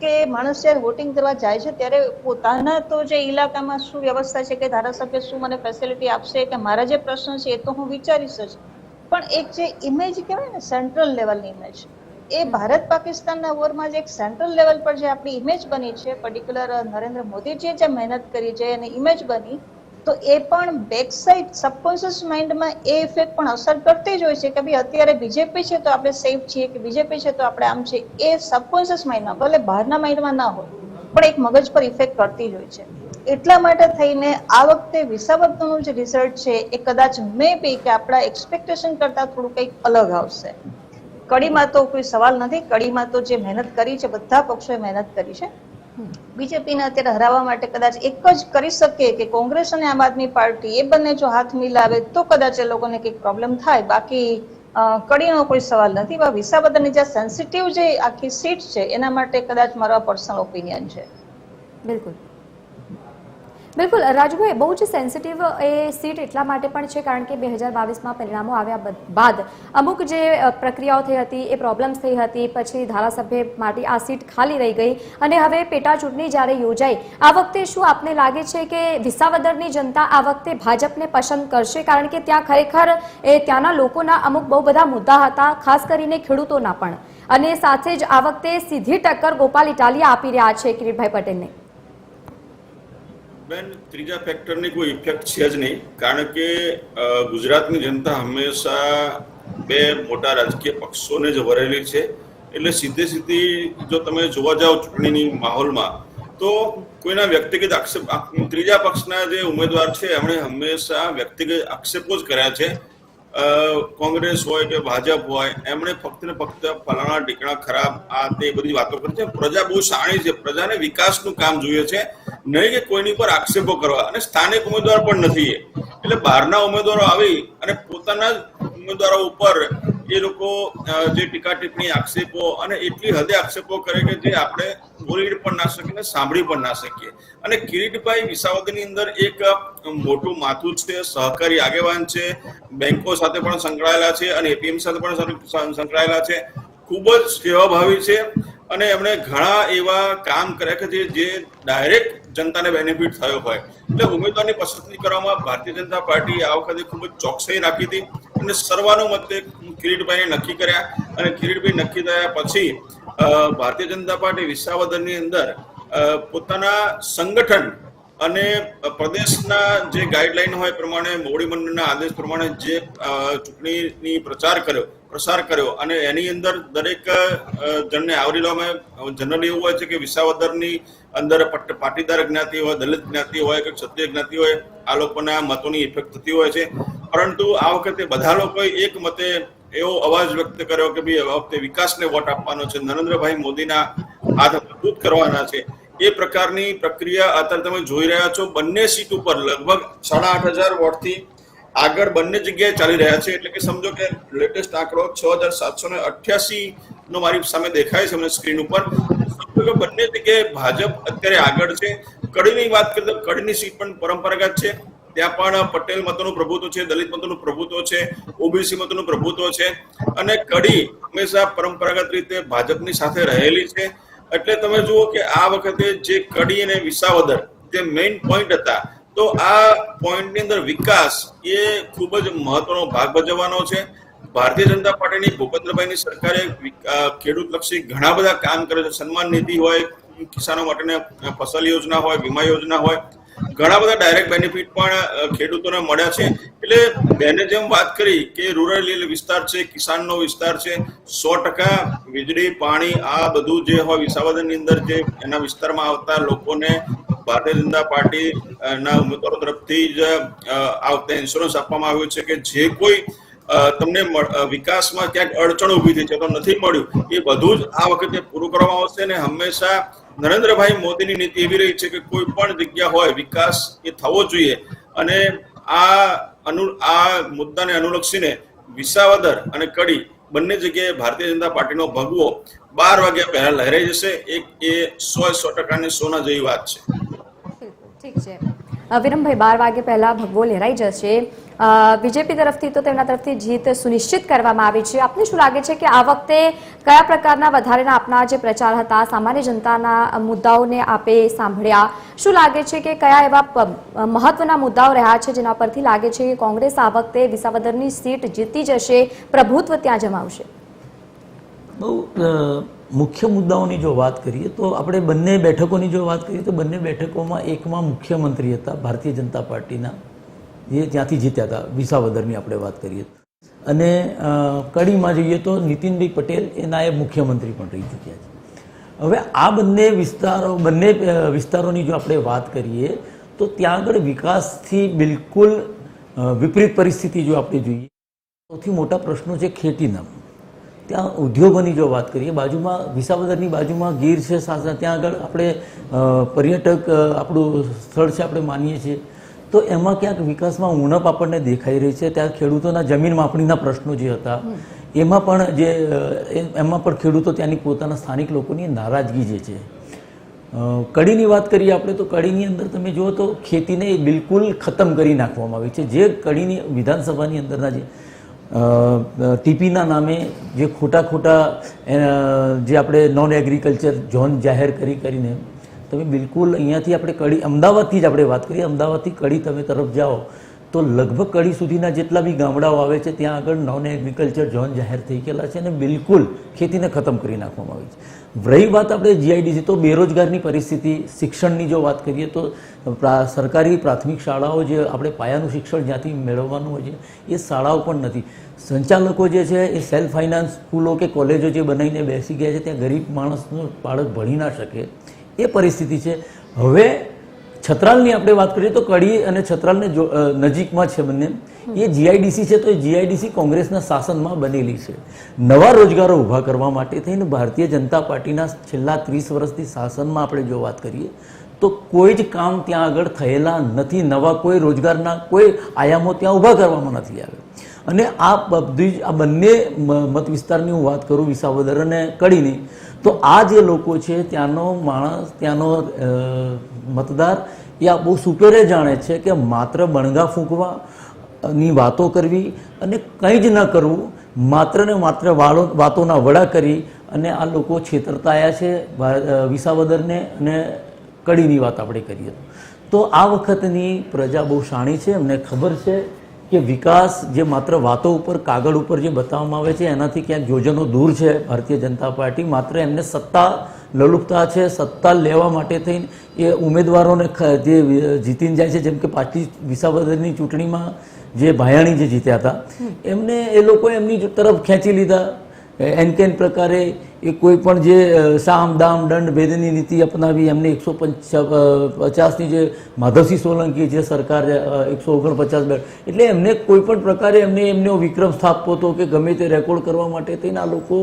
F: કે માણસ જ્યારે વોટિંગ કરવા જાય છે ત્યારે પોતાના તો જે ઇલાકામાં શું વ્યવસ્થા છે કે ધારાસભ્ય શું મને ફેસિલિટી આપશે કે મારા જે પ્રશ્ન છે એ તો હું વિચારીશ જ, પણ એક જે ઇમેજ કહેવાય ને સેન્ટ્રલ લેવલની ઇમેજ, એ ભારત પાકિસ્તાનના વોરમાં જે એક સેન્ટ્રલ લેવલ પર જે આપણી ઇમેજ બની છે, પર્ટિક્યુલર નરેન્દ્ર મોદીજીએ જે મહેનત કરી છે અને ઇમેજ બની, તો એ પણ બેક સાઇડ સબકોન્શિયસ માઇન્ડમાં એ ઇફેક્ટ પણ અસર કરતી જ હોય છે કે ભાઈ અત્યારે બીજેપી છે તો આપણે સેફ છીએ, કે બીજેપી છે તો આપણે આમ છે, એ સબકોન્શિયસ માઇન્ડમાં ભલે બહારના માઇન્ડમાં ના હોય પણ એક મગજ પર ઇફેક્ટ કરતી જ હોય છે. એટલા માટે થઈને આ વખતે વિસાવદરનું જે રિઝલ્ટ છે એ કદાચ મે બી કે આપણા એક્સપેક્ટેશન કરતા થોડું કંઈક અલગ આવશે. કડીમાં તો કોઈ સવાલ નથી, કડીમાં તો જે મહેનત કરી છે બધા પક્ષોએ મહેનત કરી છે. બીજેપીને અત્યારે હરાવવા માટે કદાચ એક જ કરી શકે કે કોંગ્રેસ અને આમ આદમી પાર્ટી એ બંને જો હાથ મિલાવે તો કદાચ એ લોકોને કંઈક પ્રોબ્લેમ થાય, બાકી કડીનો કોઈ સવાલ નથી. વિસાવદરની જે સેન્સિટિવ જે આખી સીટ છે એના માટે કદાચ મારો પર્સનલ ઓપિનિયન છે.
A: બિલકુલ બિલકુલ રાજુભાઈ, બહુ જ સેન્સિટિવ એ સીટ એટલા માટે પણ છે કારણ કે 2022માં પરિણામો આવ્યા બાદ અમુક જે પ્રક્રિયાઓ થઈ હતી, એ પ્રોબ્લેમ્સ થઈ હતી, પછી ધારાસભ્ય માટે આ સીટ ખાલી રહી ગઈ અને હવે પેટા ચૂંટણી જ્યારે યોજાઈ, આ વખતે શું આપને લાગે છે કે વિસાવદરની જનતા આ વખતે ભાજપને પસંદ કરશે? કારણ કે ત્યાં ખરેખર એ ત્યાંના લોકોના અમુક બહુ બધા મુદ્દા હતા, ખાસ કરીને ખેડૂતોના પણ, અને સાથે જ આ વખતે સીધી ટક્કર ગોપાલ ઇટાલિયા આપી રહ્યા છે કિરીટભાઈ પટેલને.
D: બેન, ત્રીજા ફેક્ટરની કોઈ ઇફેક્ટ છે જ નહીં, કારણ કે ગુજરાતની જનતા હંમેશા બે મોટા રાજકીય પક્ષોને જ વરેલી છે. એટલે સીધી જો તમે જોવા જાઓ ચૂંટણીની માહોલમાં તો કોઈના વ્યક્તિગત આક્ષેપ, ત્રીજા પક્ષના જે ઉમેદવાર છે એમણે હંમેશા વ્યક્તિગત આક્ષેપો જ કર્યા છે. કોંગ્રેસ હોય કે ભાજપ હોય, એમણે ફક્ત ને ફક્ત ફલાણા ઢીકણા ખરાબ આ તે બધી વાતો કરી છે. પ્રજા બહુ શાણી છે, પ્રજાને વિકાસનું કામ જોઈએ છે, નહીં કે કોઈની પર આક્ષેપો કરવા. અને સ્થાનિક ઉમેદવાર પણ નથી, એટલે બહારના ઉમેદવારો આવી અને પોતાના ઉમેદવારો ઉપર એ લોકો જે ટીકા ટિપ્પણી, આક્ષેપો અને એટલી હદે આક્ષેપો કરે કે જે આપણે બોલી પણ ના શકીએ, સાંભળી પણ ના શકીએ. અને કિરીટભાઈ વિસાવદરની અંદર એક મોટું માથું છે, સહકારી આગેવાન છે, બેંકો સાથે પણ સંકળાયેલા છે અને એપીએમ સાથે પણ સંકળાયેલા છે, ખૂબ જ સેવાભાવી છે અને એમણે ઘણા એવા કામ કર્યા કે જે ડાયરેક્ટ જનતાને બેનિફિટ થયો હોય. એટલે ઉમેદવારની પસંદગી કરવામાં ભારતીય જનતા પાર્ટી આ વખતે ખૂબ જ ચોકસાઈ રાખી હતી અને સર્વાનુમતે કિરીટભાઈને નક્કી કર્યા. અને કિરીટભાઈ નક્કી થયા પછી ભારતીય જનતા પાર્ટી વિસાવદરની અંદર પોતાના સંગઠન અને પ્રદેશના જે ગાઈડલાઈન હોય પ્રમાણે, મોવડી મંડળના આદેશ પ્રમાણે જે ચૂંટણીની પ્રસાર કર્યો અને એની અંદર દરેક જણને આવરી લેવામાં. જનરલી એવું હોય છે કે વિસાવદરની અંદર પાટીદાર જ્ઞાતિ હોય, દલિત જ્ઞાતિ હોય કે ક્ષત્રિય જ્ઞાતિ હોય, આ લોકોના મતોની ઇફેક્ટ થતી હોય છે. પરંતુ આ વખતે બધા લોકોએ એક મતે એવો અવાજ વ્યક્ત કર્યો કે ભાઈ આ વખતે વિકાસને વોટ આપવાનો છે, નરેન્દ્રભાઈ મોદીના હાથ મજબૂત કરવાના છે. એ પ્રકારની પ્રક્રિયા અત્યારે તમે જોઈ રહ્યા છો. બંને સીટ ઉપર લગભગ 8,500 વોટથી આગળ બંને જગ્યાએ ચાલી રહ્યા છે. એટલે કે સમજો કે લેટેસ્ટ આંકડો 6,788 નો મારી સામે દેખાય છે મને સ્ક્રીન ઉપર. બંને જગ્યાએ ભાજપ અત્યારે આગળ છે. કડીની વાત કરીએ તો કડીની સીટ પણ પરંપરાગત છે, ત્યાં પણ પટેલ મતોનું પ્રભુત્વ છે, દલિત મતોનું પ્રભુત્વ છે, ઓબીસી મતોનું પ્રભુત્વ છે અને કડી હંમેશા પરંપરાગત રીતે ભાજપની સાથે રહેલી છે. એટલે તમે જુઓ કે આ વખતે જે કડી અને વિસાવદર જે મેઇન પોઈન્ટ હતા, તો આ પોઈન્ટની અંદર વિકાસ એ ખૂબ જ મહત્વનો ભાગ ભજવવાનો છે. ભારતીય જનતા પાર્ટીની ભૂપેન્દ્રભાઈની સરકારે ખેડૂતલક્ષી ઘણા બધા કામ કરે છે. સન્માન નિધિ હોય, કિસાનો માટેની ફસલ યોજના હોય, વીમા યોજના હોય, ઘણા બધા ડાયરેક્ટ બેનિફિટ પણ ખેડૂતોને મળ્યા છે. એટલે બેને જેમ વાત કરી કે રૂરલ વિસ્તાર છે, કિસાનનો વિસ્તાર છે, 100% વીજળી, પાણી આ બધું જે હોય વિસાવદરની અંદર જે એના વિસ્તારમાં આવતા લોકોને ભારતીય જનતા પાર્ટી ના ઉમેદવારો તરફથી જ આ વખતે ઇન્સ્યોરન્સ આપવામાં આવ્યું છે કે જે કોઈ તમને વિકાસમાં ક્યાંક અડચણ ઊભી થઈ છે તો નથી મળ્યું, એ બધું જ આ વખતે પૂરું કરવામાં આવશે. અને હંમેશા નરેન્દ્રભાઈ મોદીની નીતિ એવી રહી છે કે કોઈ પણ જગ્યા હોય વિકાસ એ થવો જોઈએ. અને આ મુદ્દાને અનુલક્ષીને વિસાવદર અને કડી બંને જગ્યાએ ભારતીય જનતા પાર્ટીનો ભગવો 12 વાગ્યા પહેલા લહેરાઈ જશે. એ 100% સોના જેવી વાત છે.
A: ઠીક છે. વિરમભાઈ 12 વાગે પહેલા ભગવો લહેરાઈ જશે. બીજેપી તરફથી તો તેમના તરફથી જીત સુનિશ્ચિત કરવામાં આવી છે. આપને શું લાગે છે કે આ વખતે કયા પ્રકારના વધારેના આપના જે પ્રચાર હતા, સામાન્ય જનતાના મુદ્દાઓને આપે સાંભળ્યા, શું લાગે છે કે કયા એવા મહત્વના મુદ્દાઓ રહ્યા છે જેના પરથી લાગે છે કે કોંગ્રેસ આ વખતે વિસાવદરની સીટ જીતી જશે, પ્રભુત્વ ત્યાં જમાવશે?
E: બહુ મુખ્ય મુદ્દાઓની જો વાત કરીએ તો આપણે બંને બેઠકોની જો વાત કરીએ તો બંને બેઠકોમાં એકમાં મુખ્યમંત્રી હતા ભારતીય જનતા પાર્ટીના, એ ત્યાંથી જીત્યા હતા, વિસાવદરની આપણે વાત કરીએ. અને કડીમાં જઈએ તો નીતિનભાઈ પટેલ એ નાયબ મુખ્યમંત્રી પણ રહી ચૂક્યા છે. હવે આ બંને વિસ્તારોની જો આપણે વાત કરીએ તો ત્યાં આગળ વિકાસથી બિલકુલ વિપરીત પરિસ્થિતિ જો આપણે જોઈએ. સૌથી મોટા પ્રશ્નો છે ખેતીના. ત્યાં ઉદ્યોગોની જો વાત કરીએ, બાજુમાં વિસાવદરની બાજુમાં ગીર છે, ત્યાં આગળ આપણે પર્યટક આપણું સ્થળ છે આપણે માનીએ છીએ, તો એમાં ક્યાંક વિકાસમાં ઉણપ આપણને દેખાઈ રહી છે. ત્યાં ખેડૂતોના જમીન માપણીના પ્રશ્નો જે હતા એમાં પણ ખેડૂતો ત્યાંની પોતાના સ્થાનિક લોકોની નારાજગી જે છે. કડીની વાત કરીએ આપણે તો કડીની અંદર તમે જુઓ તો ખેતીને બિલકુલ ખતમ કરી નાખવામાં આવી છે. જે કડીની વિધાનસભાની અંદરના જે ટીપીના નામે જે ખોટા જે આપણે નોન એગ્રીકલ્ચર ઝોન જાહેર કરીને તમે બિલકુલ અહીંયાથી આપણે કડી અમદાવાદથી જ આપણે વાત કરીએ, અમદાવાદથી કડી તમે તરફ જાઓ તો લગભગ કડી સુધીના જેટલા બી ગામડાઓ આવે છે ત્યાં આગળ નોન એગ્રીકલ્ચર ઝોન જાહેર થઈ ગયેલા છે અને બિલકુલ ખેતીને ખતમ કરી નાખવામાં આવી છે. રહી વાત આપણે જીઆઈડીસી તો બેરોજગારની પરિસ્થિતિ, શિક્ષણની જો વાત કરીએ તો સરકારી પ્રાથમિક શાળાઓ જે આપણે પાયાનું શિક્ષણ જ્યાંથી મેળવવાનું હોય છે એ શાળાઓ પણ નથી. સંચાલકો જે છે એ સેલ્ફ ફાઇનાન્સ સ્કૂલો કે કોલેજો જે બનાવીને બેસી ગયા છે, ત્યાં ગરીબ માણસનું બાળક ભણી ના શકે એ પરિસ્થિતિ છે. હવે છત્રાલની આપણે વાત કરીએ તો કડી અને છત્રાલને નજીકમાં છે બંને. એ જીઆઈડીસી છે તો એ જીઆઈડીસી કોંગ્રેસના શાસનમાં બનેલી છે. નવા રોજગારો ઊભા કરવા માટે થઈને ભારતીય જનતા પાર્ટીના છેલ્લા 30 વર્ષથી શાસનમાં આપણે જો વાત કરીએ તો કોઈ જ કામ ત્યાં આગળ થયેલા નથી. નવા કોઈ રોજગારના કોઈ આયામો ત્યાં ઊભા કરવામાં નથી આવ્યા. અને આ બંને મત વિસ્તારની હું વાત કરું, વિસાવદર અને કડીની, તો આ જે લોકો છે ત્યાંનો માણસ, ત્યાંનો મતદાર એ આ બહુ સુપેરે જાણે છે કે માત્ર બણગા ફૂંકવાની વાતો કરવી અને કંઈ જ ન કરવું, માત્ર ને માત્ર વાતોના વડા કરી અને આ લોકો છેતરતાયા છે વિસાવદરને અને કડીની વાત આપણે કરીએ તો આ વખતની પ્રજા બહુ શાણી છે. અમને ખબર છે કે વિકાસ જે માત્ર વાતો ઉપર, કાગળ ઉપર જે બતાવવામાં આવે છે એનાથી ક્યાંક યોજનો દૂર છે. ભારતીય જનતા પાર્ટી માત્ર એમને સત્તા લલુપતા છે, સત્તા લેવા માટે થઈને એ ઉમેદવારોને જે જીતીને જાય છે, જેમ કે પાછી વિસાવદરની ચૂંટણીમાં જે ભાયાણી જે જીત્યા હતા એમને એ લોકો એમની તરફ ખેંચી લીધા. એનકેન પ્રકારે એ કોઈ પણ જે સામ દામ દંડ ભેદની નીતિ અપનાવી, એમને 150ની જે માધવસિંહ સોલંકી જે સરકાર 149 બેઠ, એટલે એમને કોઈ પણ પ્રકારે એમનો વિક્રમ સ્થાપવો હતો કે ગમે તે રેકોર્ડ કરવા માટે થઈને આ લોકો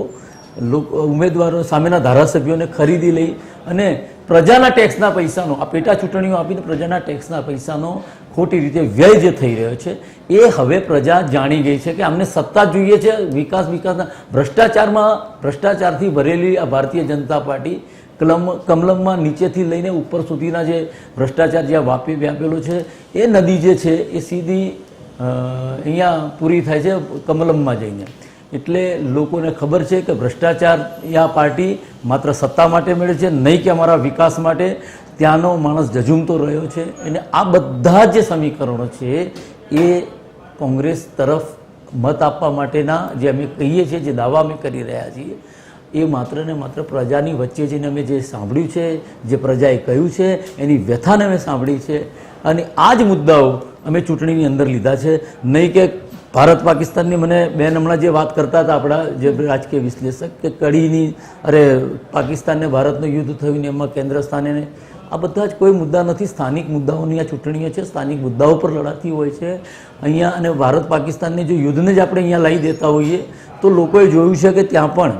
E: ઉમેદવારો સામેના ધારાસભ્યોને ખરીદી લઈ અને પ્રજાના ટેક્સના પૈસાનો, આ પેટા ચૂંટણીઓ આપીને પ્રજાના ટેક્સના પૈસાનો ખોટી રીતે વ્યય જે થઈ રહ્યો છે એ હવે પ્રજા જાણી ગઈ છે કે અમને સત્તા જોઈએ છે. વિકાસના ભ્રષ્ટાચારથી ભરેલી આ ભારતીય જનતા પાર્ટી કમલમમાં નીચેથી લઈને ઉપર સુધીના જે ભ્રષ્ટાચાર જ્યાં વ્યાપેલો છે એ નદી જે છે એ સીધી અહીંયા પૂરી થાય છે કમલમમાં જઈને. એટલે લોકોને ખબર છે કે ભ્રષ્ટાચાર આ પાર્ટી માત્ર સત્તા માટે મેળવે છે, નહીં કે અમારા વિકાસ માટે. ત્યાંનો માણસ જજુમતો રહ્યો છે અને આ બધા જે સમીકરણો છે એ કોંગ્રેસ તરફ મત આપવા માટેના જે અમે કહીએ છીએ, જે દાવા અમે કરી રહ્યા છીએ, એ માત્ર ને માત્ર પ્રજાની વચ્ચે જઈને અમે જે સાંભળ્યું છે, જે પ્રજાએ કહ્યું છે એની વ્યથાને અમે સાંભળી છે અને આ જ મુદ્દાઓ અમે ચૂંટણીની અંદર લીધા છે. નહીં કે ભારત પાકિસ્તાનની, મને બેન હમણાં જે વાત કરતા હતા આપણા જે રાજકીય વિશ્લેષક, કે કડીની પાકિસ્તાનને ભારતનું યુદ્ધ થયું ને એમાં કેન્દ્ર સ્થાને, આ બધા જ કોઈ મુદ્દા નથી. સ્થાનિક મુદ્દાઓની આ ચૂંટણીઓ છે, સ્થાનિક મુદ્દાઓ પર લડાતી હોય છે અહીંયા. અને ભારત પાકિસ્તાનની જો યુદ્ધને જ આપણે અહીંયા લાવી દેતા હોઈએ તો લોકોએ જોયું છે કે ત્યાં પણ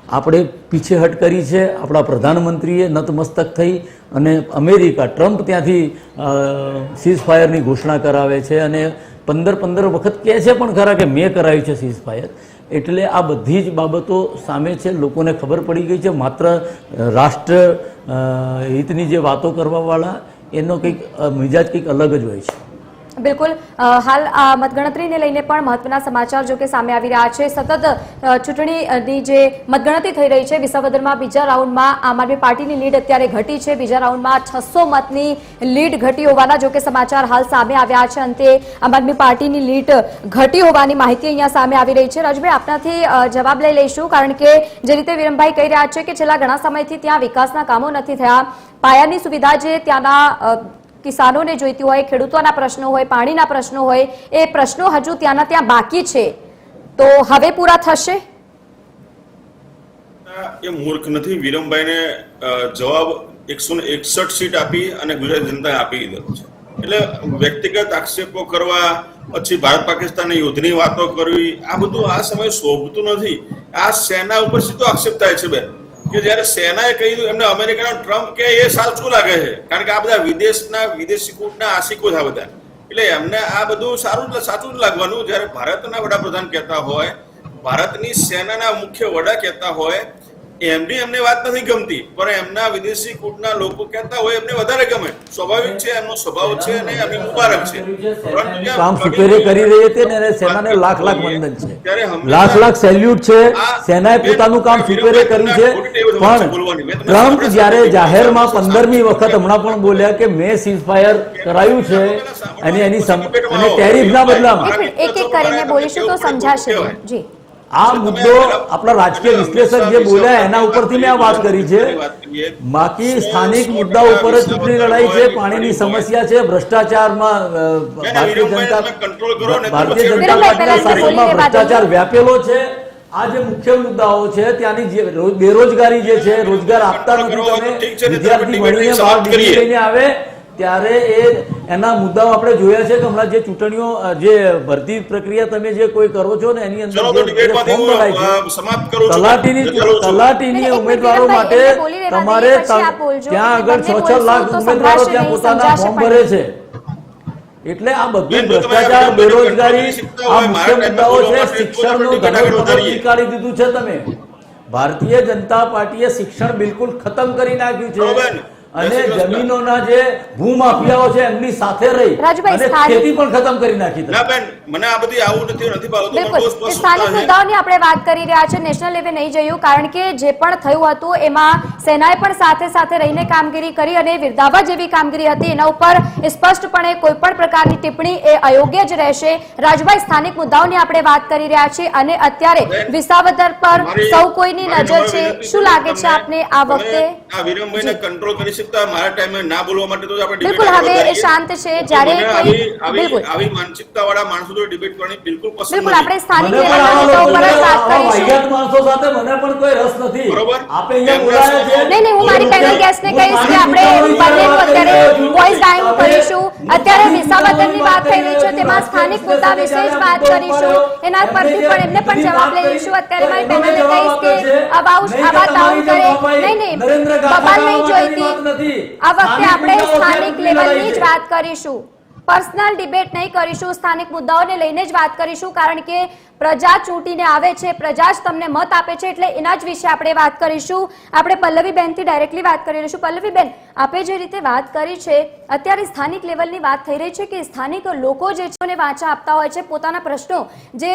E: આપણે પીછેહટ કરી છે. આપણા પ્રધાનમંત્રીએ નતમસ્તક થઈ અને અમેરિકા, ટ્રમ્પ ત્યાંથી સીઝ ફાયરની ઘોષણા કરાવે છે અને 15 વખત કહે છે પણ ખરા કે મેં કરાવ્યું છે સીઝ ફાયર. એટલે આ બધી જ બાબતો સામે છે, લોકોને ખબર પડી ગઈ છે. માત્ર રાષ્ટ્ર હિતની જે વાતો કરવાવાળા એનો કંઈક મિજાજ કંઈક અલગ જ હોય છે.
A: બિલકુલ હાલ આ મતગણતરીને લઈને પણ મહત્વના સમાચાર જો કે સામે આવી રહ્યા છે. સતત ચૂંટણીની જે મતગણતરી થઈ રહી છે વિસાવદરમાં બીજા રાઉન્ડમાં આમ આદમી પાર્ટીની લીડ અત્યારે ઘટી છે. બીજા રાઉન્ડમાં 600 મતની લીડ ઘટી હોવાના જો કે સમાચાર હાલ સામે આવ્યા છે. અંતે આમ આદમી પાર્ટીની લીડ ઘટી હોવાની માહિતી અહીંયા સામે આવી રહી છે. રાજભાઈ આપનાથી જવાબ લઈ લઈશું, કારણ કે જે રીતે વિરમભાઈ કહી રહ્યા છે કે છેલ્લા ઘણા સમયથી ત્યાં વિકાસના કામો નથી થયા. પાયાની સુવિધા જે ત્યાંના કિસાનોને જોઈતી હોય, ખેડૂતોના પ્રશ્નો હોય, પાણીના પ્રશ્નો હોય, એ પ્રશ્નો હજુ ત્યાં બાકી છે, તો હવે પૂરા થશે?
D: એ મૂર્ખ નથી. વિરમભાઈને જવાબ 161 સીટ આપી અને ગુજરાત જનતાએ આપી દીધો છે. એટલે વ્યક્તિગત આક્ષેપો કરવા, પછી ભારત પાકિસ્તાનની યુદ્ધની વાતો કરવી, આ બધું આ સમયે શોભતું નથી. આ સેના ઉપર સીધો આક્ષેપ થાય છે બેન, કે જયારે સેનાએ કહ્યું એમને અમેરિકાનો ટ્રમ્પ કે એ સાચું લાગે છે, કારણ કે આ બધા વિદેશી કૂટના આશિકો છે બધા, એટલે એમને આ બધું સાચું જ લાગવાનું. જયારે ભારતના વડાપ્રધાન કહેતા હોય, ભારતની સેનાના મુખ્ય વડા કહેતા હોય, એમને વાત નથી ગમતી, પણ એમના વિદેશી કૂટના લોકો કહેતા હોય એમને વધારે ગમે. સ્વાભાવિક છે, એમનો સ્વભાવ છે અને એમની મુબારક છે.
E: કામ સુપેરે કરી રહી હતી ને સેનાને લાખ લાખ વંદન છે, લાખ લાખ સેલ્યુટ છે. સેનાએ પોતાનું કામ સુપેરે કર્યું છે. પણ ટ્રમ્પ જ્યારે જાહેરમાં 15મી વખત હમણાં પણ બોલ્યા કે મેં સીઝફાયર કરાયું છે અને એની ટેરિફના બદલામાં,
A: એક એક કરીને બોલીશું તો સમજાશે. જી,
E: આ મુદ્દો આપણા રાજકીય વિશ્લેષક જે બોલ્યા એના ઉપરથી મેં આ વાત કરી છે. બાકી સ્થાનિક મુદ્દા ઉપર જ ચૂંટણી લડાઈ છે. પાણીની સમસ્યા છે, ભ્રષ્ટાચારમાં ભારતીય જનતા પાર્ટીના શાસનમાં ભ્રષ્ટાચાર વ્યાપેલો છે. આ જે મુખ્ય મુદ્દાઓ છે, ત્યાંની જે બેરોજગારી જે છે, રોજગાર આપતા નથી. તમે વિદ્યાર્થી ભણીને બહાર ડિગ્રી લઈને આવે ત્યારે એના મુદ્દાઓ આપણે જોયા છે કે હમણાં જે ચૂંટણીઓ, જે ભરતી પ્રક્રિયા તમે જે કોઈ કરો છો ને એની અંદર તલાટીની ઉમેદવારો માટે તમારે ત્યાં આગળ 6-6 લાખ ઉમેદવારો ત્યાં પોતાના ફોર્મ ભરે છે. એટલે આ બધું ભ્રષ્ટાચાર, બેરોજગારી આ મુખ્ય મુદ્દાઓ છે. શિક્ષણનું ધનોધન નીકાળી દીધું છે તમે. ભારતીય જનતા પાર્ટીએ શિક્ષણ બિલકુલ ખતમ કરી નાખ્યું છે અને જમીનોના જે ભૂમાફિયાઓ છે એમની સાથે રહી અને ખેતી પણ ખતમ કરી નાખી.
D: ના બેન, મને આ બધી આવું નથી ભાવતું.
A: બિલકુલ સ્થાનિક મુદ્દાઓની આપણે વાત કરી રહ્યા છે, નેશનલ લેવલે નહીં જયું, કારણ કે જે પણ થયું હતું એમાં સેનાએ પણ સાથે સાથે રહીને કામગીરી કરી અને વિરદાવા જેવી કામગીરી હતી. એના ઉપર સ્પષ્ટપણે કોઈ પણ પ્રકારની ટિપ્પણી એ અયોગ્ય જ રહેશે. રાજભાઈ, સ્થાનિક મુદ્દાઓની આપણે વાત કરી રહ્યા છીએ અને અત્યારે વિસાવદર પર સૌ કોઈની નજર છે. શું લાગે છે આપને આ વખતે?
D: આ વિરમભાઈને કંટ્રોલ કરી શકતા મારા ટાઈમે ના બોલવા માટે તો આપણે
A: બિલકુલ હવે એ શાંત છે. જ્યારે
D: આવી માનસિકતાવાળા માણસો જોડે ડિબેટ કરવાની બિલકુલ પસંદ
A: બિલકુલ
D: નથી.
A: આપણે સ્થાનિક લેવલના મુદ્દાઓ પર જ વાત કરીશું.
E: માણસો સાથે મને પણ કોઈ રસ નથી.
D: બરોબર.
E: આપે અહીંયા બોલાયા છે.
A: નહીં, હું મારી પેનલ ગેસ્ટને કહીશ કે આપણે બંનેનું અત્યારે વોઇસ ડાઉન કરીશું. અત્યારે વિસાવદરની વાત થઈ રહી છે, તેમાં સ્થાનિક મુદ્દા વિશે જ વાત કરીશું. એના પરથી પણ એમને પણ જવાબ લઈ લઈશું. અત્યારે મારી પેનલને કહીશ કે આવા ડાઉન કરે. નહીં, બબાલ નહીં જોઈતી. આ વખતે આપણે સ્થાનિક લેવલની જ વાત કરીશું, પર્સનલ ડિબેટ નહીં કરીશું. સ્થાનિક મુદ્દાઓને લઈને જ વાત કરીશું, કારણ કે પ્રજા ચૂંટીને આવે છે, પ્રજા જ તમને મત આપે છે, એટલે એના જ વિશે આપણે વાત કરીશું. આપણે પલ્લવીબેનથી ડાયરેક્ટલી વાત કરી લઈશું. પલ્લવીબેન, આપે જે રીતે વાત કરી છે, અત્યારે સ્થાનિક લેવલની વાત થઈ રહી છે કે સ્થાનિક લોકો જે છે વાંચા આપતા હોય છે, પોતાના પ્રશ્નો, જે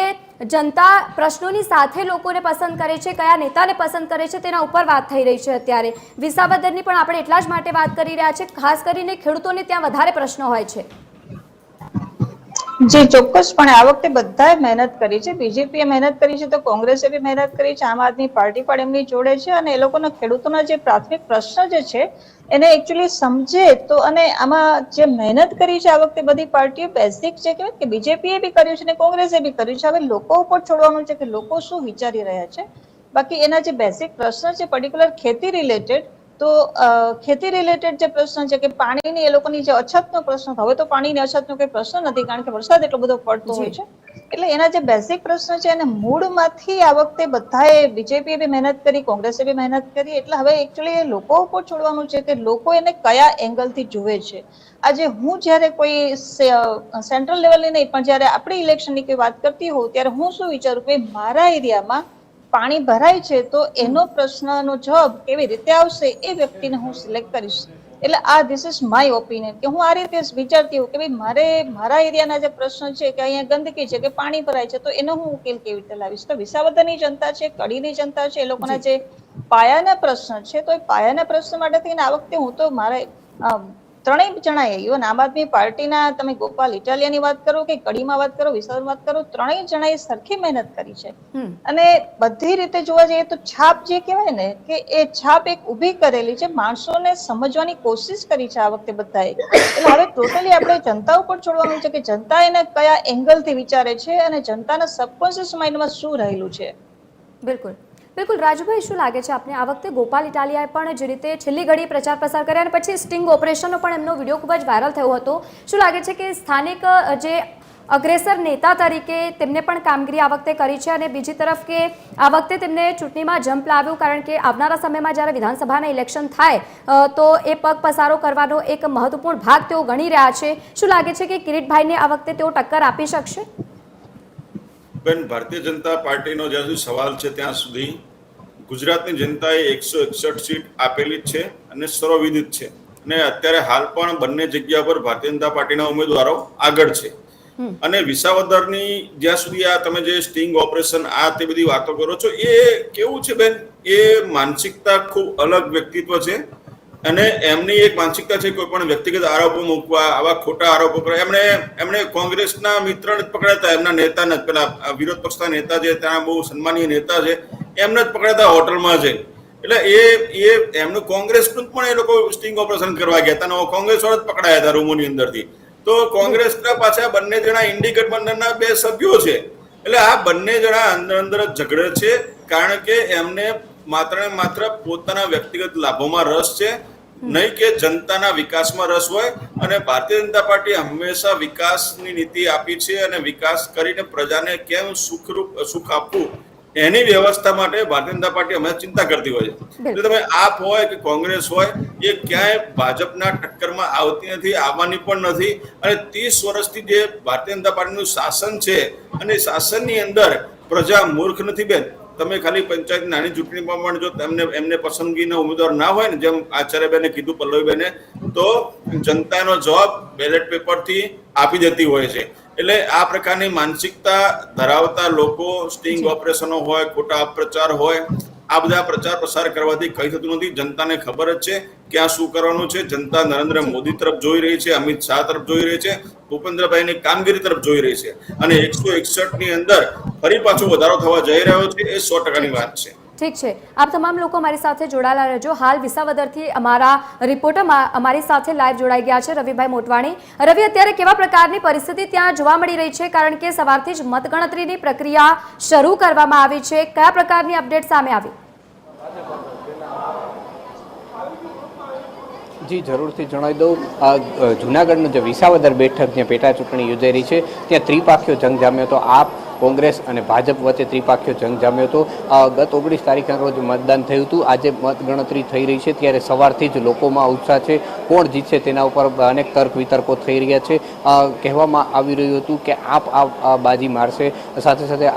A: જનતા પ્રશ્નોની સાથે લોકોને પસંદ કરે છે, કયા નેતાને પસંદ કરે છે, તેના ઉપર વાત થઈ રહી છે. અત્યારે વિસાવદરની પણ આપણે એટલા જ માટે વાત કરી રહ્યા છે, ખાસ કરીને ખેડૂતોને ત્યાં વધારે પ્રશ્નો હોય છે.
F: જી ચોક્કસપણે આ વખતે બધાએ મહેનત કરી છે. બીજેપીએ મહેનત કરી છે તો કોંગ્રેસે બી મહેનત કરી છે, આમ આદમી પાર્ટી પણ એમની જોડે છે અને એ લોકોના ખેડૂતોના જે પ્રાથમિક પ્રશ્ન જે છે એને એકચ્યુઅલી સમજે તો, અને આમાં જે મહેનત કરી છે આ વખતે બધી પાર્ટીઓ બેઝિક છે કે બીજેપીએ બી કર્યું છે અને કોંગ્રેસે બી કર્યું છે. હવે લોકો ઉપર છોડવાનું છે કે લોકો શું વિચારી રહ્યા છે. બાકી એના જે બેઝિક પ્રશ્ન છે પર્ટિક્યુલર ખેતી રિલેટેડ, તો ખેતી રિલેટેડ જે પ્રશ્ન છે કે પાણીની એ લોકોની જે અછતનો પ્રશ્ન, હવે તો પાણીની અછતનો કોઈ પ્રશ્ન નથી કારણ કે વરસાદ એટલો બધો પડતો હોય છે. એટલે એના જે બેઝિક પ્રશ્ન છે એને મૂળમાંથી આ વખતે બધાએ, બીજેપીએ બી મહેનત કરી, કોંગ્રેસે બી મહેનત કરી. એટલે હવે એકચ્યુઅલી એ લોકો ઉપર છોડવાનું છે કે લોકો એને કયા એંગલથી જુએ છે. આજે હું જ્યારે કોઈ સેન્ટ્રલ લેવલની નહીં પણ જ્યારે આપણી ઇલેક્શનની કોઈ વાત કરતી હોઉં ત્યારે હું શું વિચારું કે મારા એરિયામાં પાણી ભરાય છે તો એનો પ્રશ્નનો જવાબ કેવી રીતે આવશે એ વ્યક્તિને હું સિલેક્ટ કરીશ. એટલે ધીસ ઇઝ માય ઓપિનિયન કે હું આ રીતે વિચારતી હોઉં કે ભાઈ મારા એરિયાના જે પ્રશ્ન છે કે અહીંયા ગંદકી છે કે પાણી ભરાય છે, તો એનો હું ઉકેલ કેવી રીતે લાવીશ? તો વિસાવદરની જનતા છે, કડીની જનતા છે, એ લોકોના જે પાયાના પ્રશ્ન છે, તો એ પાયાના પ્રશ્ન માટે થઈને આ વખતે હું તો મારે ત્રણેય જણાએ, ઇવન આમ આદમી પાર્ટીના તમે ગોપાલ ઇટાલિયાની વાત કરો કે કડીમાં વાત કરો, વિસાવદરની વાત કરો, ત્રણેય જણાએ સરખી મહેનત કરી છે. અને બધી રીતે જોવા જઈએ તો છાપ જે કહેવાય ને કે એ છાપ એક ઊભી કરેલી છે, માણસોને સમજવાની કોશિશ કરી છે આ વખતે બધાએ. એટલે હવે ટોટલી આપણે જનતા ઉપર છોડવાનું છે કે જનતા એને કયા એંગલથી વિચારે છે અને જનતાના સબકોન્શિયસ માઇન્ડમાં શું રહેલું છે.
A: બિલકુલ બિલકુલ. રાજુભાઈ, શું લાગે છે આપને આ વખતે ગોપાલ ઇટાલિયાએ પણ જે રીતે છેલ્લી ઘડી પ્રચાર પ્રસાર કર્યા અને પછી સ્ટિંગ ઓપરેશનનો પણ એમનો વિડીયો ખૂબ જ વાયરલ થયો હતો, શું લાગે છે કે સ્થાનિક જે અગ્રેસર નેતા તરીકે તેમને પણ કામગીરી આ વખતે કરી છે? અને બીજી તરફ કે આ વખતે તેમને ચૂંટણીમાં જમ્પ લાવ્યું, કારણ કે આવનારા સમયમાં જ્યારે વિધાનસભાના ઇલેક્શન થાય તો એ પગ પસારો કરવાનો એક મહત્વપૂર્ણ ભાગ તેઓ ગણી રહ્યા છે. શું લાગે છે કે કિરીટભાઈને આ વખતે તેઓ ટક્કર આપી શકશે?
D: બેન, ભારતીય જનતા પાર્ટીનો જ્યાં સુધી સવાલ છે ત્યાં સુધી ગુજરાતની જનતાએ 161 સીટ આપેલી જ છે અને સર્વવિદિત છે. અને અત્યારે હાલ પણ બંને જગ્યા પર ભારતીય જનતા પાર્ટીના ઉમેદવારો આગળ છે. અને વિસાવદરની જ્યાં સુધી આ તમે જે સ્ટિંગ ઓપરેશન તે બધી વાતો કરો છો, એ કેવું છે બેન, એ માનસિકતા ખૂબ અલગ વ્યક્તિત્વ છે. અને એમની એક માનસિકતા છે કોઈ પણ વ્યક્તિગત આરોપો મૂકવા, આવા ખોટા આરોપો કરે. એમણે કોંગ્રેસના મિત્રને જ પકડ્યા હતા, એમના નેતાને, પેલા વિરોધ પક્ષના નેતા છે, ત્યાં બહુ સન્માનીય નેતા છે, એમને જ પકડ્યા હતા હોટલમાં છે. એટલે એમનું કોંગ્રેસનું પણ એ લોકો સ્ટિંગ ઓપરેશન કરવા ગયા હતા અને કોંગ્રેસ વાળા જ પકડાયા હતા રૂમોની અંદરથી. તો કોંગ્રેસના પાછા બંને જણા ઇન્ડી ગઠબંધનના 2 સભ્યો છે. એટલે આ બંને જણા અંદર જ ઝઘડે છે, કારણ કે એમને માત્ર ને માત્ર પોતાના વ્યક્તિગત લાભોમાં રસ છે, નહીં કે જનતાના વિકાસમાં રસ હોય. અને ભારતીય જનતા પાર્ટી હંમેશા વિકાસની નીતિ આપી છે અને વિકાસ કરીને પ્રજાને કેમ સુખ આપવું એની વ્યવસ્થા માટે ભારતીય જનતા પાર્ટી હંમેશા ચિંતા કરતી હોય છે. એટલે તમે આપ હોય કે કોંગ્રેસ હોય, એ ક્યાંય ભાજપના ટક્કરમાં આવતી નથી, આવવાની પણ નથી. અને 30 વર્ષથી જે ભારતીય જનતા પાર્ટીનું શાસન છે અને શાસનની અંદર પ્રજા મૂર્ખ નથી બેન. તમે ખાલી પંચાયત નાની ચૂંટણીમાં પણ જો એમને પસંદગીનો ઉમેદવાર ના હોય ને, જેમ આચાર્યબેને કીધું, પલ્લવીબેને, તો જનતાનો જવાબ બેલેટ પેપરથી આપી દેતી હોય છે. એટલે આ પ્રકારની માનસિકતા ધરાવતા લોકો સ્ટિંગ ઓપરેશનો હોય, ખોટા અપપ્રચાર હોય, આ બધા પ્રચાર પ્રસાર કરવાથી કંઈ થતું નથી. જનતાને ખબર જ છે ક્યાં શું કરવાનું છે. જનતા નરેન્દ્ર મોદી તરફ જોઈ રહી છે, અમિત શાહ તરફ જોઈ રહી છે, ભૂપેન્દ્રભાઈની કામગીરી તરફ જોઈ રહી છે. અને 161 ની અંદર ફરી પાછો વધારો થવા જઈ રહ્યો છે, એ 100%ની વાત છે.
A: ઠીક છે. આપ તમામ લોકો અમારી સાથે જોડાયેલા રહેજો. હાલ વિસાવદરથી અમારા રિપોર્ટર અમારી સાથે લાઈવ જોડાઈ ગયા છે રવિભાઈ મોટવાણી. રવિ, અત્યારે કેવા પ્રકારની પરિસ્થિતિ ત્યાં જોવા મળી રહી છે? કારણ કે સવારથી જ મતગણતરીની પ્રક્રિયા શરૂ કરવામાં આવી છે. કયા પ્રકારની અપડેટ સામે આવી?
G: જી, જરૂરથી જણાવી દઉં. જૂનાગઢનું જે વિસાવદર બેઠક જ્યાં પેટા ચૂંટણી યોજાઈ રહી છે, ત્યાં ત્રિપાખીયો જંગ જામ્યો હતો. આપ, કોંગ્રેસ અને ભાજપ વચ્ચે ત્રિપાખીયો જંગ જામ્યો હતો. ગત 19 તારીખના રોજ મતદાન થયું હતું. આજે મતગણતરી થઈ રહી છે, ત્યારે સવારથી જ લોકોમાં ઉત્સાહ છે. કોણ જીતશે તેના ઉપર અનેક તર્ક વિતર્કો થઈ રહ્યા છે. કહેવામાં આવી રહ્યું હતું કે આપ બાજી મારશે, સાથે સાથે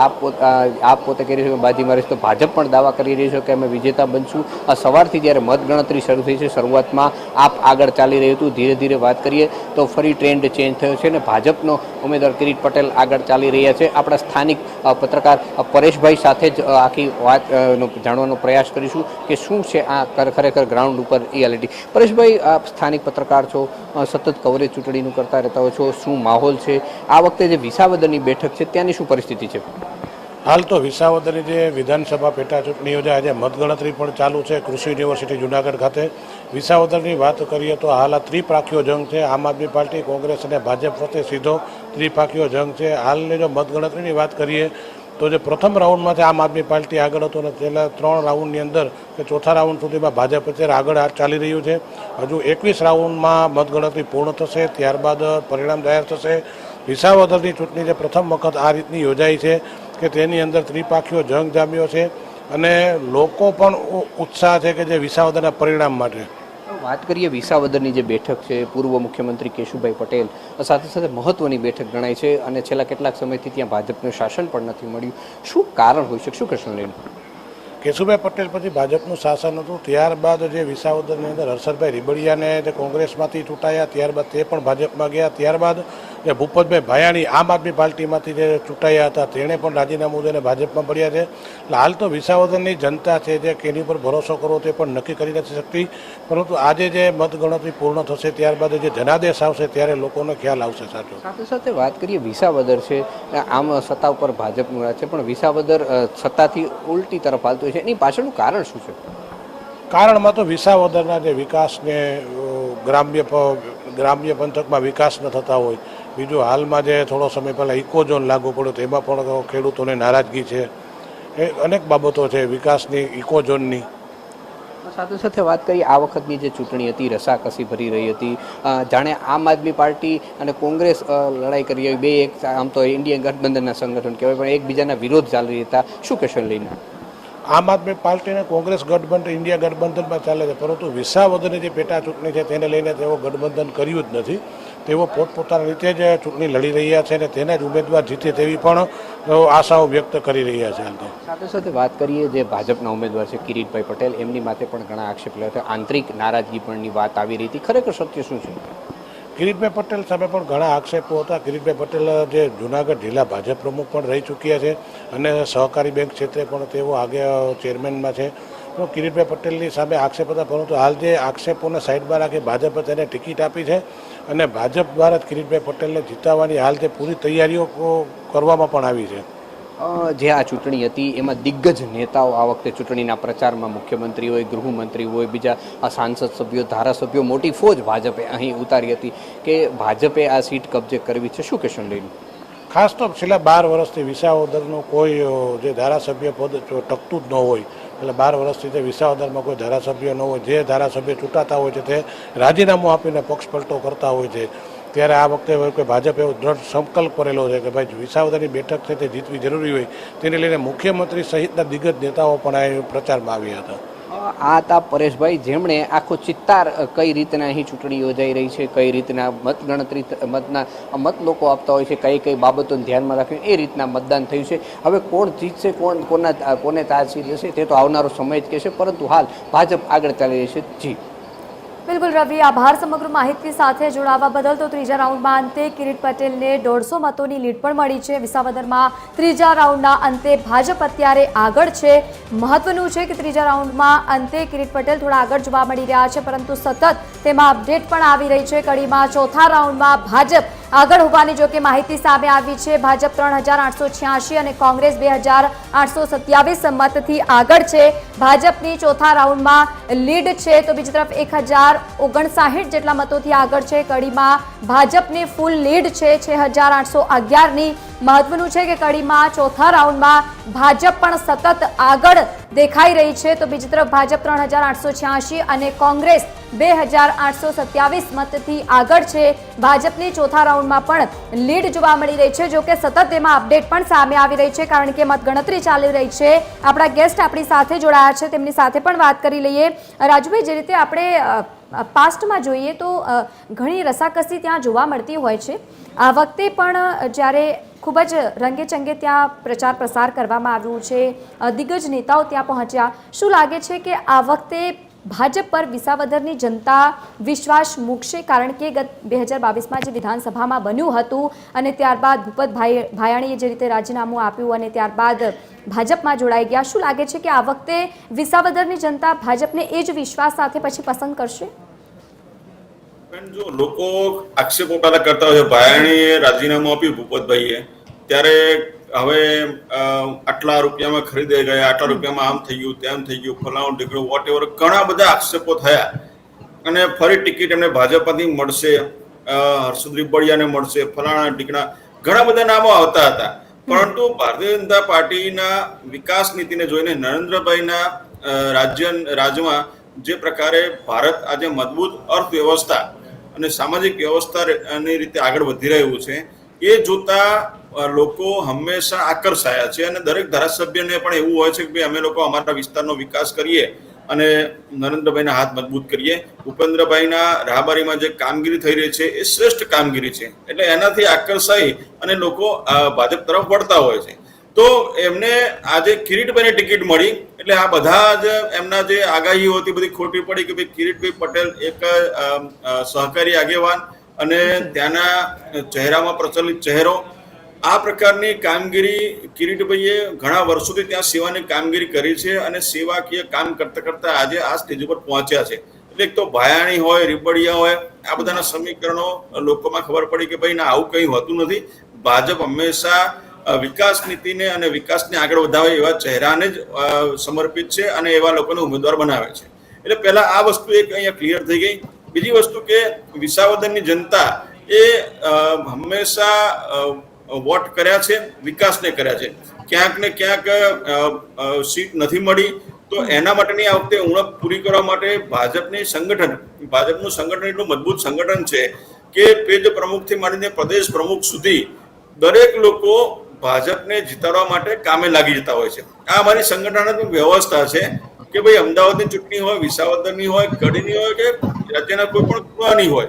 G: આપ પોતે કહી રહ્યું કે બાજી મારીશ, તો ભાજપ પણ દાવા કરી રહી છે કે અમે વિજેતા બનશું. સવારથી જ્યારે મતગણતરી શરૂ થઈ છે, શરૂઆતમાં આપ આગળ ચાલી રહ્યું હતું. ધીરે ધીરે વાત કરીએ તો ફરી ટ્રેન્ડ ચેન્જ થયો છે અને ભાજપનો ઉમેદવાર કિરીટ પટેલ આગળ ચાલી રહ્યા છે. આપણા સ્થાનિક પત્રકાર પરેશભાઈ સાથે જ આખી વાત જાણવાનો પ્રયાસ કરીશું કે શું છે આ ખરેખર ગ્રાઉન્ડ ઉપર રિયાલિટી. પરેશભાઈ, આપ સ્થાનિક પત્રકાર છો, સતત કવરેજ ચૂંટણીનું કરતા રહેતા છો, શું માહોલ છે આ વખતે જે વિસાવદરની બેઠક છે ત્યાંની શું પરિસ્થિતિ છે?
H: હાલ તો વિસાવદરની જે વિધાનસભા પેટા ચૂંટણી યોજાય, આજે મતગણતરી પણ ચાલુ છે કૃષિ યુનિવર્સિટી જુનાગઢ ખાતે. વિસાવદરની વાત કરીએ તો હાલ આ ત્રિપાખીયો જંગ છે. આમ આદમી પાર્ટી, કોંગ્રેસ અને ભાજપ વચ્ચે સીધો ત્રિપાખીયો જંગ છે. હાલની જો મતગણતરીની વાત કરીએ તો જે પ્રથમ રાઉન્ડમાંથી આમ આદમી પાર્ટી આગળ હતો અને છેલ્લા 3 રાઉન્ડની અંદર કે ચોથા રાઉન્ડ સુધીમાં ભાજપ અત્યારે આગળ ચાલી રહ્યું છે. હજુ 21 રાઉન્ડમાં મતગણતરી પૂર્ણ થશે, ત્યારબાદ પરિણામ જાહેર થશે. વિસાવદરની ચૂંટણી જે પ્રથમ વખત આ રીતની યોજાઈ છે કે તેની અંદર ત્રિપાખીયો જંગ જામ્યો છે અને લોકો પણ ઉત્સાહ છે કે જે વિસાવદરના પરિણામ માટે.
G: વાત કરીએ વિસાવદરની જે બેઠક છે, પૂર્વ મુખ્યમંત્રી કેશુભાઈ પટેલ સાથે સાથે મહત્વની બેઠક ગણાય છે અને છેલ્લા કેટલાક સમયથી ત્યાં ભાજપનું શાસન પણ નથી મળ્યું. શું કારણ હોઈ શકે? શું કહેશો?
H: કેશુભાઈ પટેલ પછી ભાજપનું શાસન હતું, ત્યારબાદ જે વિસાવદરની અંદર હર્ષદભાઈ રીબડિયાને જે કોંગ્રેસમાંથી ચૂંટાયા, ત્યારબાદ તે પણ ભાજપમાં ગયા, ત્યારબાદ જે ભૂપતભાઈ ભાયાણી આમ આદમી પાર્ટીમાંથી જે ચૂંટાયા હતા તેણે પણ રાજીનામું દઈને ભાજપમાં પડ્યા છે. એટલે હાલ તો વિસાવદરની જનતા છે જે કેની પર ભરોસો કરવો તે પણ નક્કી કરી નથી શકતી, પરંતુ આજે જે મતગણતરી પૂર્ણ થશે ત્યારબાદ જે જનાદેશ આવશે ત્યારે લોકોનો ખ્યાલ આવશે સાચો.
G: સાથે સાથે વાત કરીએ વિસાવદર છે, આમ સત્તા ઉપર ભાજપનું રાજ છે, પણ વિસાવદર સત્તાથી ઉલટી તરફ હાલતું છે, એની પાછળનું કારણ શું છે?
H: કારણમાં તો વિસાવદરના જે વિકાસને ગ્રામ્ય પંથકમાં વિકાસ ન થતા હોય, બીજું હાલમાં જે થોડો સમય પહેલાં ઇકોઝોન લાગુ પડ્યો તેમાં પણ ખેડૂતોને નારાજગી છે, એ અનેક બાબતો છે વિકાસની, ઇકોઝોનની.
G: સાથે સાથે વાત કરીએ આ વખતની જે ચૂંટણી હતી રસાકસી ભરી રહી હતી, જાણે આમ આદમી પાર્ટી અને કોંગ્રેસ લડાઈ કરી રહી, બે એક આમ તો ઇન્ડિયન ગઠબંધનના સંગઠન કહેવાય પણ એકબીજાના વિરોધ ચાલી રહ્યા હતા, શું કહેશો લઈને?
H: આમ આદમી પાર્ટી અને કોંગ્રેસ ગઠબંધન ઇન્ડિયા ગઠબંધનમાં ચાલે છે, પરંતુ વિસાવદરની જે પેટા ચૂંટણી છે તેને લઈને તેઓ ગઠબંધન કર્યું જ નથી. તેઓ પોતપોતાની રીતે જ ચૂંટણી લડી રહ્યા છે અને તેના જ ઉમેદવાર જીતે તેવી પણ આશાઓ વ્યક્ત કરી રહ્યા છે.
G: સાથે સાથે વાત કરીએ જે ભાજપના ઉમેદવાર છે કિરીટભાઈ પટેલ, એમની માથે પણ ઘણા આક્ષેપ લેવા હતા, આંતરિક નારાજગી પણની વાત આવી રહી હતી, ખરેખર સત્ય શું છે?
H: કિરીટભાઈ પટેલ સામે પણ ઘણા આક્ષેપો હતા. કિરીટભાઈ પટેલ જે જૂનાગઢ જિલ્લા ભાજપ પ્રમુખ પણ રહી ચૂક્યા છે અને સહકારી બેંક ક્ષેત્રે પણ તેઓ આગળ ચેરમેનમાં છે. તો કિરીટભાઈ પટેલની સામે આક્ષેપ હતા, પરંતુ હાલ જે આક્ષેપોને સાઈડમાં રાખી ભાજપે તેને ટિકિટ આપી છે અને ભાજપ દ્વારા જ કિરીટભાઈ પટેલને જીતાવવાની હાલ જે પૂરી તૈયારીઓ કરવામાં પણ આવી છે.
G: જે આ ચૂંટણી હતી એમાં દિગ્ગજ નેતાઓ આ વખતે ચૂંટણીના પ્રચારમાં, મુખ્યમંત્રી હોય, ગૃહમંત્રી હોય, બીજા આ સાંસદ સભ્યો, ધારાસભ્યો, મોટી ફોજ ભાજપે અહીં ઉતારી હતી કે ભાજપે આ સીટ કબજે કરવી છે, શું કહેશો લઈને?
H: ખાસ તો છેલ્લા 12 વર્ષથી વિસાવદરનું કોઈ જે ધારાસભ્ય પદ ટકતું જ ન હોય, એટલે 12 વર્ષથી જે વિસાવદરમાં કોઈ ધારાસભ્ય ન હોય, જે ધારાસભ્ય ચૂંટાતા હોય છે તે રાજીનામું આપીને પક્ષ પલટો કરતા હોય છે. ત્યારે આ વખતે ભાજપે એવો દ્રઢ સંકલ્પ કરેલો છે કે ભાઈ વિસાવદરની બેઠક છે તે જીતવી જરૂરી હોય, તેને લઈને મુખ્યમંત્રી સહિતના દિગ્ગજ નેતાઓ પણ આ પ્રચારમાં આવ્યા હતા.
G: આ હતા પરેશભાઈ, જેમણે આખો ચિત્તાર કઈ રીતના અહીં ચૂંટણી યોજાઈ રહી છે, કઈ રીતના મત લોકો આપતા હોય છે, કઈ કઈ બાબતોને ધ્યાનમાં રાખીને એ રીતના મતદાન થયું છે. હવે કોણ જીતશે, કોને તાજગી જશે તે તો આવનારો સમય જ કહેશે, પરંતુ હાલ ભાજપ આગળ ચાલી રહી છે. જી
A: બિલકુલ રવિ, આભાર સમગ્ર માહિતી સાથે જોડાવા બદલ. તો ત્રીજા રાઉન્ડમાં અંતે કિરીટ પટેલને 150 મતોની લીડ પણ મળી છે. વિસાવદરમાં ત્રીજા રાઉન્ડના અંતે ભાજપ અત્યારે આગળ છે. મહત્વનું છે કે ત્રીજા રાઉન્ડમાં અંતે કિરીટ પટેલ થોડા આગળ જોવા મળી રહ્યા છે, પરંતુ સતત તેમાં અપડેટ પણ આવી રહી છે. કડીમાં ચોથા રાઉન્ડમાં ભાજપ આગળ હોવાની જો કે માહિતી સામે આવી છે. ભાજપ 3886 અને કોંગ્રેસ 2827 મતથી આગળ છે. ભાજપની ચોથા રાઉન્ડમાં લીડ છે, તો બીજી તરફ 1059 જેટલા મતોથી આગળ છે. કડીમાં ભાજપની ફૂલ લીડ છે 6811ની. મહત્વનું છે કે કડીમાં ચોથા રાઉન્ડમાં ભાજપ પણ સતત આગળ દેખાઈ રહી છે, તો બીજી તરફ ભાજપ 3886 અને કોંગ્રેસ 2827 મતથી આગળ છે. ભાજપની ચોથા રાઉન્ડમાં પણ લીડ જોવા મળી રહી છે, જો કે સતત તેમાં અપડેટ પણ સામે આવી રહી છે, કારણ કે મતગણતરી ચાલી રહી છે. આપણા ગેસ્ટ આપણી સાથે જોડાયા છે, તેમની સાથે પણ વાત કરી લઈએ. રાજુભાઈ, જે રીતે આપણે પાસ્ટમાં જોઈએ તો ઘણી રસાકસી ત્યાં જોવા મળતી હોય છે. આ વખતે પણ જ્યારે ખૂબ જ રંગેચંગે ત્યાં પ્રચાર પ્રસાર કરવામાં આવ્યું છે, દિગ્ગજ નેતાઓ ત્યાં પહોંચ્યા, શું લાગે છે કે આ વખતે ભાજપ પર વિસાવદરની જનતા વિશ્વાસ મૂકશે? કારણ કે ગત 2022માં જે વિધાનસભામાં બન્યું હતું અને ત્યારબાદ ભૂપત ભાયાણીએ જે રીતે રાજીનામું આપ્યું અને ત્યારબાદ ભાજપમાં જોડાઈ ગયા, શું લાગે છે કે આ વખતે વિસાવદરની જનતા ભાજપને એ જ વિશ્વાસ સાથે પછી પસંદ કરશે?
D: જો લોકો આક્ષેપો પેલા કરતા હોય, ભાયાણીએ રાજીનામું આપ્યું ભૂપતભાઈએ, ત્યારે હવે આટલા રૂપિયામાં ખરીદાઈ ગયા, આટલા રૂપિયામાં આમ થઈ ગયું, તેમ થઈ ગયું, ફલાણું ઢીકણું, વોટ એવર, ઘણા બધા આક્ષેપો થયા અને ફરી ટિકિટ એમને ભાજપમાંથી મળશે, હર્ષદ રીબડિયાને મળશે, ફલાણા ઢીકણા, ઘણા બધા નામો આવતા હતા. પરંતુ ભારતીય જનતા પાર્ટીના વિકાસ નીતિને જોઈને, નરેન્દ્રભાઈના રાજમાં જે પ્રકારે ભારત આજે મજબૂત અર્થવ્યવસ્થા અને સામાજિક વ્યવસ્થાની રીતે આગળ વધી રહ્યું છે, એ જોતા લોકો હંમેશા આકર્ષાયા છે. અને દરેક ધારાસભ્યને પણ એવું હોય છે કે ભાઈ અમે લોકો અમારા વિસ્તારનો વિકાસ કરીએ અને નરેન્દ્રભાઈના હાથ મજબૂત કરીએ. ભૂપેન્દ્રભાઈના રાહબારીમાં જે કામગીરી થઈ રહી છે એ શ્રેષ્ઠ કામગીરી છે, એટલે એનાથી આકર્ષાઈ અને લોકો ભાજપ તરફ વળતા હોય છે. તો એમને આજે કિરીટભાઈને ટિકિટ મળી એટલે આ બધા જ એમના જે આગાહીઓ હતી બધી ખોટી પડી કે ભાઈ કિરીટભાઈ પટેલ એક સહકારી આગેવાન અને ત્યાંના ચહેરામાં પ્રચલિત ચહેરો, આ પ્રકારની કામગીરી કિરીટભાઈએ ઘણા વર્ષોથી ત્યાં સેવાની કામગીરી કરી છે અને સેવાકીય કામ કરતા કરતા આજે આ સ્ટેજ ઉપર પહોંચ્યા છે. એટલે એક તો ભાયાણી હોય, રીબડિયા હોય, આ બધાના સમીકરણો લોકોમાં ખબર પડી કે ભાઈ ના આવું કંઈ હોતું નથી. ભાજપ હંમેશા વિકાસ નીતિને અને વિકાસને આગળ વધાવે એવા ચહેરાને જ સમર્પિત છે અને એવા લોકોને ઉમેદવાર બનાવે છે. એટલે પહેલા આ વસ્તુ એક અહીંયા ક્લિયર થઈ ગઈ. બીજી વસ્તુ કે વિસાવદરની જનતા એ હંમેશા વોટ કર્યા છે, વિકાસને કર્યા છે. ક્યાંક ને ક્યાંક સીટ નથી મળી તો એના માટેની આ વખતે ઉણપ પૂરી કરવા માટે ભાજપનું સંગઠન એટલું મજબૂત સંગઠન છે કે પેજ પ્રમુખથી માંડીને પ્રદેશ પ્રમુખ સુધી દરેક લોકો ભાજપને જીતાડવા માટે કામે લાગી જતા હોય છે. આ અમારી સંગઠનાત્મક વ્યવસ્થા છે કે ભાઈ અમદાવાદની ચૂંટણી હોય, વિસાવદરની હોય, કડીની હોય કે રાજ્યના કોઈ પણ કુવાની હોય,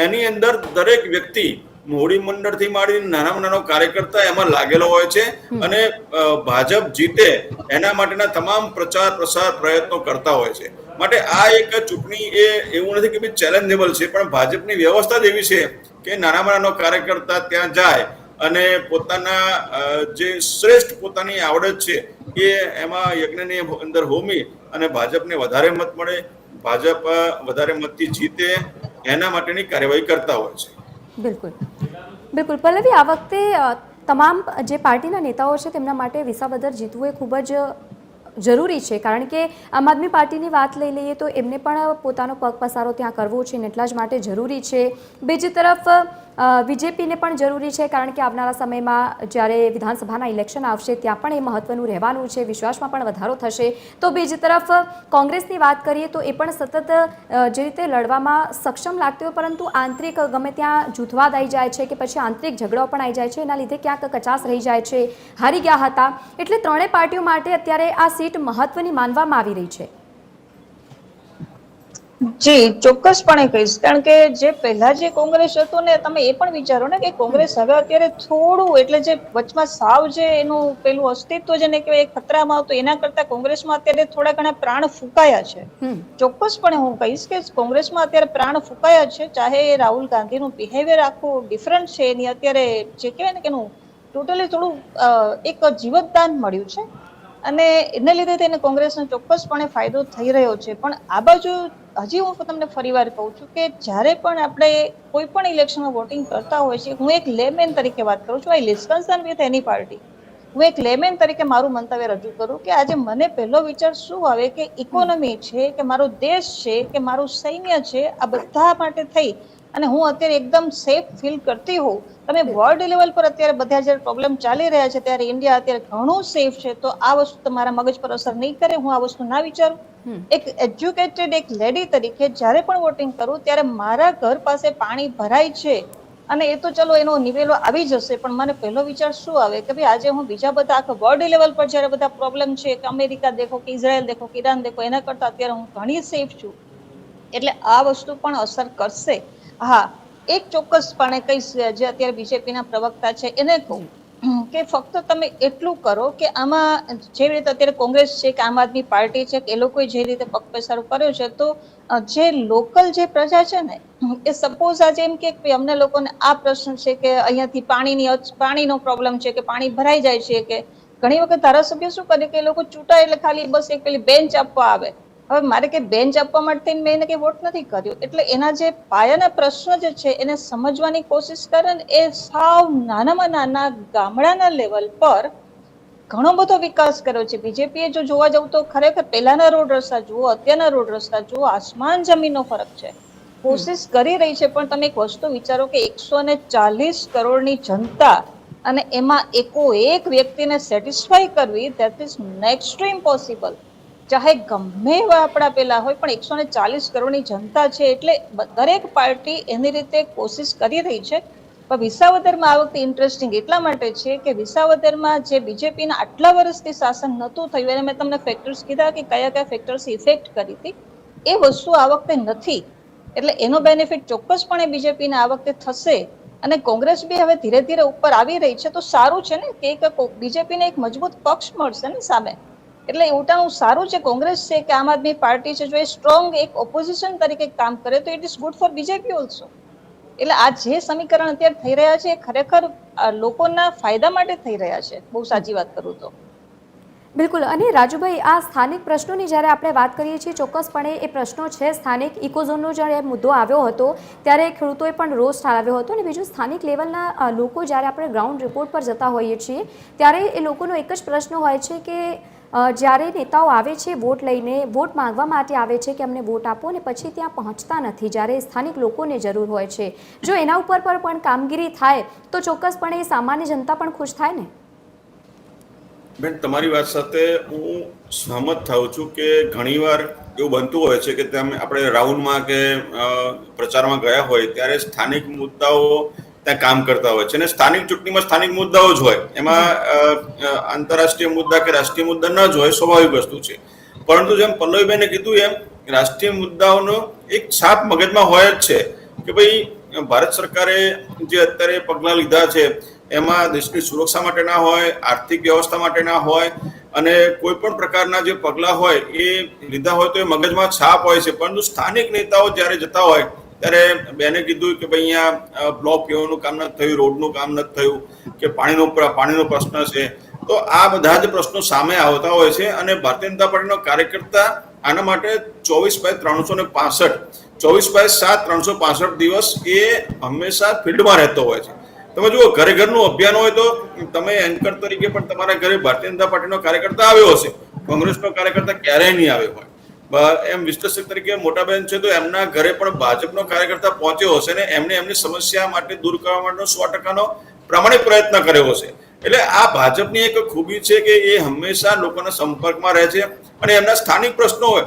D: એની અંદર દરેક વ્યક્તિ મોવડી મંડળથી માંડીને નાનામાં નાનો કાર્યકર્તા એમાં લાગેલો હોય છે અને ભાજપ જીતે એના માટેના તમામ પ્રચાર પ્રસાર પ્રયત્નો કરતા હોય છે. માટે આ એક ચૂંટણી એ એવું નથી કે ભાઈ ચેલેન્જેબલ છે, પણ ભાજપની વ્યવસ્થા જ એવી છે કે નાનામાં નાનો કાર્યકર્તા ત્યાં જાય અને પોતાના જે શ્રેષ્ઠ પોતાની આવડત છે એ એમાં યજ્ઞની અંદર હોમી અને ભાજપને વધારે મત મળે, ભાજપ વધારે મતથી જીતે, એના માટેની કાર્યવાહી કરતા હોય છે.
A: બિલકુલ બિલકુલ. પલ્લવી, આ વખતે તમામ જે પાર્ટીના નેતાઓ છે તેમના માટે વિસાવદર જીતવું એ ખૂબ જ જરૂરી છે, કારણ કે આમ આદમી પાર્ટીની વાત લઈ લઈએ તો એમને પણ પોતાનો પગ પસારો ત્યાં કરવો છે ને એટલા જ માટે જરૂરી છે. બીજી તરફ બીજેપીને પણ જરૂરી છે, કારણ કે આવનારા સમયમાં જ્યારે વિધાનસભાના ઇલેક્શન આવશે ત્યાં પણ એ મહત્વનું રહેવાનું છે, વિશ્વાસમાં પણ વધારો થશે. તો બીજી તરફ કોંગ્રેસની વાત કરીએ તો એ પણ સતત જે રીતે લડવામાં સક્ષમ લાગતી હોય પરંતુ આંતરિક ગમે ત્યાં જૂથવાદ આવી જાય છે કે પછી આંતરિક ઝઘડાઓ પણ આવી જાય છે, એના લીધે ક્યાંક કચાસ રહી જાય છે, હારી ગયા હતા. એટલે ત્રણેય પાર્ટીઓ માટે અત્યારે આ સીટ મહત્વની માનવામાં આવી રહી છે.
F: જી ચોક્કસપણે કહીશ, કારણ કે જે પહેલા જે કોંગ્રેસ હતું ને તમે એ પણ વિચારો ને કે કોંગ્રેસ હવે અત્યારે થોડું એટલે જે વચમાં સાવ જે એનું પેલું અસ્તિત્વ જેને કહેવાય ખતરામાં હતું એના કરતા કોંગ્રેસમાં અત્યારે થોડા ઘણા પ્રાણ ફૂંકાયા છે. ચોક્કસપણે હું કહીશ કે કોંગ્રેસમાં અત્યારે પ્રાણ ફૂંકાયા છે. ચાહે રાહુલ ગાંધીનું બિહેવિયર આખું ડિફરન્ટ છે, એની અત્યારે જે કહેવાય ને કે એનું ટોટલી થોડું એક જીવતદાન મળ્યું છે અને એને લીધે તેને કોંગ્રેસને ચોક્કસપણે ફાયદો થઈ રહ્યો છે. પણ આ બાજુ હજી હું તમને ફરીવાર કહું છું કે જ્યારે પણ આપણે કોઈ પણ ઇલેક્શનમાં વોટિંગ કરતા હોય છે, હું એક લેમેન તરીકે વાત કરું છું, આઈ લિસ્કન્સન વિથ એની પાર્ટી, હું એક લેમેન તરીકે મારું મંતવ્ય રજૂ કરું કે આજે મને પહેલો વિચાર શું આવે કે ઇકોનોમી છે કે મારો દેશ છે કે મારું સૈન્ય છે, આ બધા માટે થઈ અને હું અત્યારે એકદમ સેફ ફીલ કરતી હોઉં. તમે વર્લ્ડ લેવલ પર અત્યારે બધા જ્યારે પ્રોબ્લેમ ચાલી રહ્યા છે ત્યારે ઇન્ડિયા અત્યારે ઘણું સેફ છે, તો આ વસ્તુ તમારા મગજ પર અસર નહીં કરે, હું આ વસ્તુ ના વિચારું. એક એજ્યુકેટેડ એક લેડી તરીકે જ્યારે પણ વોટિંગ કરું ત્યારે મારા ઘર પાસે પાણી ભરાય છે અને એ તો ચલો એનો નિવેલો આવી જશે, પણ મને પહેલો વિચાર શું આવે કે ભાઈ આજે હું બીજા બધા આખા વર્લ્ડ લેવલ પર જ્યારે બધા પ્રોબ્લેમ છે કે અમેરિકા દેખો કે ઇઝરાયલ દેખો કે ઈરાન દેખો, એના કરતા અત્યારે હું ઘણી સેફ છું. એટલે આ વસ્તુ પણ અસર કરશે. હા, એક ચોક્કસપણે કહીશ જે અત્યારે બીજેપીના પ્રવક્તા છે એને કહું કે ફક્ત તમે એટલું કરો કે આમાં જેવી રીતે અત્યારે કોંગ્રેસ છે કે આમ આદમી પાર્ટી છે કે એ લોકોએ જે રીતે પગપેસારો કર્યો છે, તો જે લોકલ જે પ્રજા છે ને એ સપોઝ આજે એમ કે અમને લોકોને આ પ્રશ્ન છે કે અહીંયાથી પાણીનો પ્રોબ્લેમ છે કે પાણી ભરાઈ જાય છે, કે ઘણી વખત ધારાસભ્ય શું કરે કે એ લોકો ચૂંટાય એટલે ખાલી બસ એક પેલી બેન્ચ આપવા આવે. હવે મારે કે બેન્ચ આપવા માટે મેં એને કઈ વોટ નથી કર્યો, એટલે એના જે પાયાના પ્રશ્ન જે છે એને સમજવાની કોશિશ કરે ને એ સાવ નાનામાં નાના ગામડાના લેવલ પર ઘણો બધો વિકાસ કર્યો છે બીજેપીએ. જો જોવા જવું તો ખરેખર પહેલાના રોડ રસ્તા જુઓ, અત્યારના રોડ રસ્તા જુઓ, આસમાન જમીનનો ફરક છે. કોશિશ કરી રહી છે, પણ તમે એક વસ્તુ વિચારો કે 140 કરોડની જનતા અને એમાં એક વ્યક્તિને સેટિસ્ફાઈ કરવી, that is next to impossible. ચાહે ગમે એવા આપણા પેલા હોય, પણ 140 કરોડની જનતા છે એટલે દરેક પાર્ટી એની રીતે કોશિશ કરી રહી છે. પણ વિસાવદરમાં આ વખતે ઇન્ટરેસ્ટિંગ એટલા માટે છે કે વિસાવદરમાં જે બીજેપીના આટલા વર્ષથી શાસન નહોતું થયું અને મેં તમને ફેક્ટર્સ કીધા કે કયા કયા ફેક્ટર્સ ઇફેક્ટ કરી હતી, એ વસ્તુ આ વખતે નથી. એટલે એનો બેનિફિટ ચોક્કસપણે બીજેપીને આ વખતે થશે. અને કોંગ્રેસ બી હવે ધીરે ધીરે ઉપર આવી રહી છે, તો સારું છે ને કે એક બીજેપીને એક મજબૂત પક્ષ મળશે ને સામે. એટલે ઉલટાનું સારું છે કોંગ્રેસ છે કે આમ આદમી પાર્ટી છે, જો એ સ્ટ્રોંગ એક ઓપોઝિશન તરીકે કામ કરે તો it is good for BJP also. એટલે આ જે સમીકરણ અત્યારે થઈ રહ્યા છે એ ખરેખર લોકોના ફાયદા માટે થઈ રહ્યા છે, બહુ સાચી વાત કરું તો.
A: બિલકુલ. અને રાજુભાઈ, આ સ્થાનિક પ્રશ્નોની જ્યારે આપણે વાત કરીએ છીએ, ચોક્કસપણે એ પ્રશ્નો છે. સ્થાનિક ઇકોઝોનનો જ્યારે મુદ્દો આવ્યો હતો ત્યારે ખેડૂતોએ પણ રોષ ઠાલવ્યો હતો. અને બીજું, સ્થાનિક લેવલના લોકો જ્યારે આપણે ગ્રાઉન્ડ રિપોર્ટ પર જતા હોઈએ છીએ ત્યારે એ લોકોનો એક જ પ્રશ્ન હોય છે કે જ્યારે નેતાઓ આવે છે વોટ લઈને, વોટ માંગવા માટે આવે છે કે અમને વોટ આપો, અને પછી ત્યાં પહોંચતા નથી જ્યારે સ્થાનિક લોકોને જરૂર હોય છે. જો એના ઉપર પર પણ કામગીરી થાય તો ચોક્કસપણે સામાન્ય જનતા પણ ખુશ થાય ને.
D: બેન, તમારી વાત સાથે હું સહમત થાઉં છું કે ઘણીવાર એવું બનતું હોય છે કે આપણે રાઉન્ડમાં કે પ્રચારમાં ગયા હોય ત્યારે સ્થાનિક મુદ્દાઓ ત્યાં કામ કરતા હોય છે, અને સ્થાનિક ચૂંટણીમાં સ્થાનિક મુદ્દાઓ જ હોય, એમાં આંતરરાષ્ટ્રીય મુદ્દા કે રાષ્ટ્રીય મુદ્દા ન જ હોય, સ્વાભાવિક વસ્તુ છે. પરંતુ જેમ પલ્લવીબેને કીધું એમ રાષ્ટ્રીય મુદ્દાઓનો એક છાપ મગજમાં હોય જ છે કે ભાઈ ભારત સરકારે જે અત્યારે પગલાં લીધા છે એમાં દેશની સુરક્ષા માટેના હોય, આર્થિક વ્યવસ્થા માટેના હોય, અને કોઈ પણ પ્રકારના જે પગલાં હોય એ લીધા હોય તો એ મગજમાં છાપ હોય છે. પરંતુ સ્થાનિક નેતાઓ જ્યારે જતા હોય ત્યારે બેને કીધું કે ભાઈ અહીંયા બ્લોક પીવાનું કામ નથી થયું, રોડનું કામ નથી થયું, કે પાણીનો પ્રશ્ન છે, તો આ બધા જ પ્રશ્નો સામે આવતા હોય છે. અને ભારતીય જનતા પાર્ટીનો કાર્યકર્તા આના માટે 24/365 24/7 365 દિવસ એ હંમેશા ફિલ્ડમાં રહેતો હોય છે. તમે જુઓ, ઘરે ઘરનું અભિયાન હોય તો તમે એન્કર તરીકે પણ તમારા ઘરે ભારતીય જનતા પાર્ટીનો કાર્યકર્તા આવ્યો હશે, કોંગ્રેસનો કાર્યકર્તા ક્યારેય નહીં આવ્યો હોય. એમ વિશ્લેષક તરીકે મોટાબેન છે તો એમના ઘરે પણ ભાજપનો કાર્યકર્તા પહોંચ્યો હશે ને એમને એમની સમસ્યા માટે દૂર કરવા માટેનો 100% પ્રામાણિક પ્રયત્ન કર્યો હશે. એટલે આ ભાજપની એક ખૂબી છે કે એ હંમેશા લોકોના સંપર્કમાં રહે છે. અને એમના સ્થાનિક પ્રશ્નો હોય,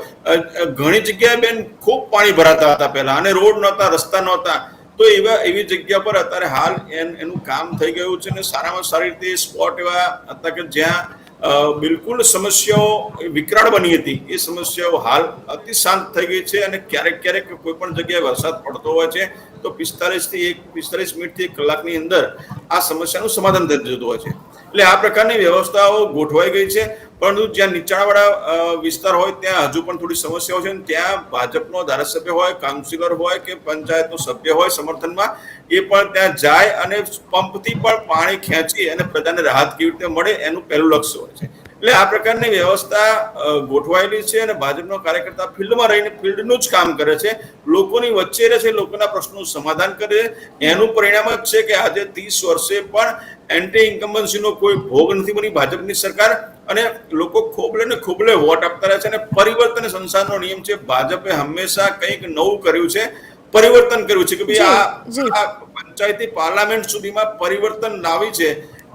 D: ઘણી જગ્યાએ બેન ખૂબ પાણી ભરાતા હતા પહેલા, અને રોડ નહોતા, રસ્તા નહોતા, તો એવી જગ્યા પર અત્યારે હાલ એનું કામ થઈ ગયું છે. અને સારામાં સારી રીતે સ્પોટ એવા હતા કે જ્યાં બિલકુલ સમસ્યાઓ વિકરાળ બની હતી, એ સમસ્યાઓ હાલ અતિ શાંત થઈ ગઈ છે. અને ક્યારેક કોઈ પણ જગ્યાએ વરસાદ પડતો હોય છે તો 45 મિનિટથી 1 કલાકની અંદર આ સમસ્યાનું સમાધાન થઈ જતું હોય છે. એટલે આ પ્રકારની વ્યવસ્થાઓ ગોઠવાઈ ગઈ છે. પરંતુ જ્યાં નીચાણવાળા વિસ્તાર હોય ત્યાં હજુ પણ થોડી સમસ્યાઓ છે. ત્યાં ભાજપનો ધારાસભ્ય હોય, કાઉન્સિલર હોય કે પંચાયતનો સભ્ય હોય સમર્થનમાં, એ પણ ત્યાં જાય અને પંપથી પણ પાણી ખેંચી અને પ્રજાને રાહત કેવી રીતે મળે એનું પહેલું લક્ષ્ય હોય છે. એટલે આ પ્રકારની વ્યવસ્થા ગોઠવાયેલી છે. અને ભાજપનો કાર્યકર્તા ફિલ્ડમાં રહીને ફિલ્ડનું જ કામ કરે છે, લોકોની વચ્ચે રહે છે, લોકોના પ્રશ્નોનું સમાધાન કરે છે. એનું પરિણામ જ છે કે આજે 30 વર્ષે પણ એન્ટી ઇન્કમ્બન્સીનો કોઈ ભોગ નથી બની ભાજપની સરકાર, અને લોકો ખોબલે વોટ આપતા રહે છે. અને પરિવર્તન સંસારનો નિયમ છે. ભાજપે હંમેશા કંઈક નવું કર્યું છે, પરિવર્તન કર્યું છે કે ભાઈ આ પંચાયતી પાર્લામેન્ટ સુધીમાં પરિવર્તન લાવી છે.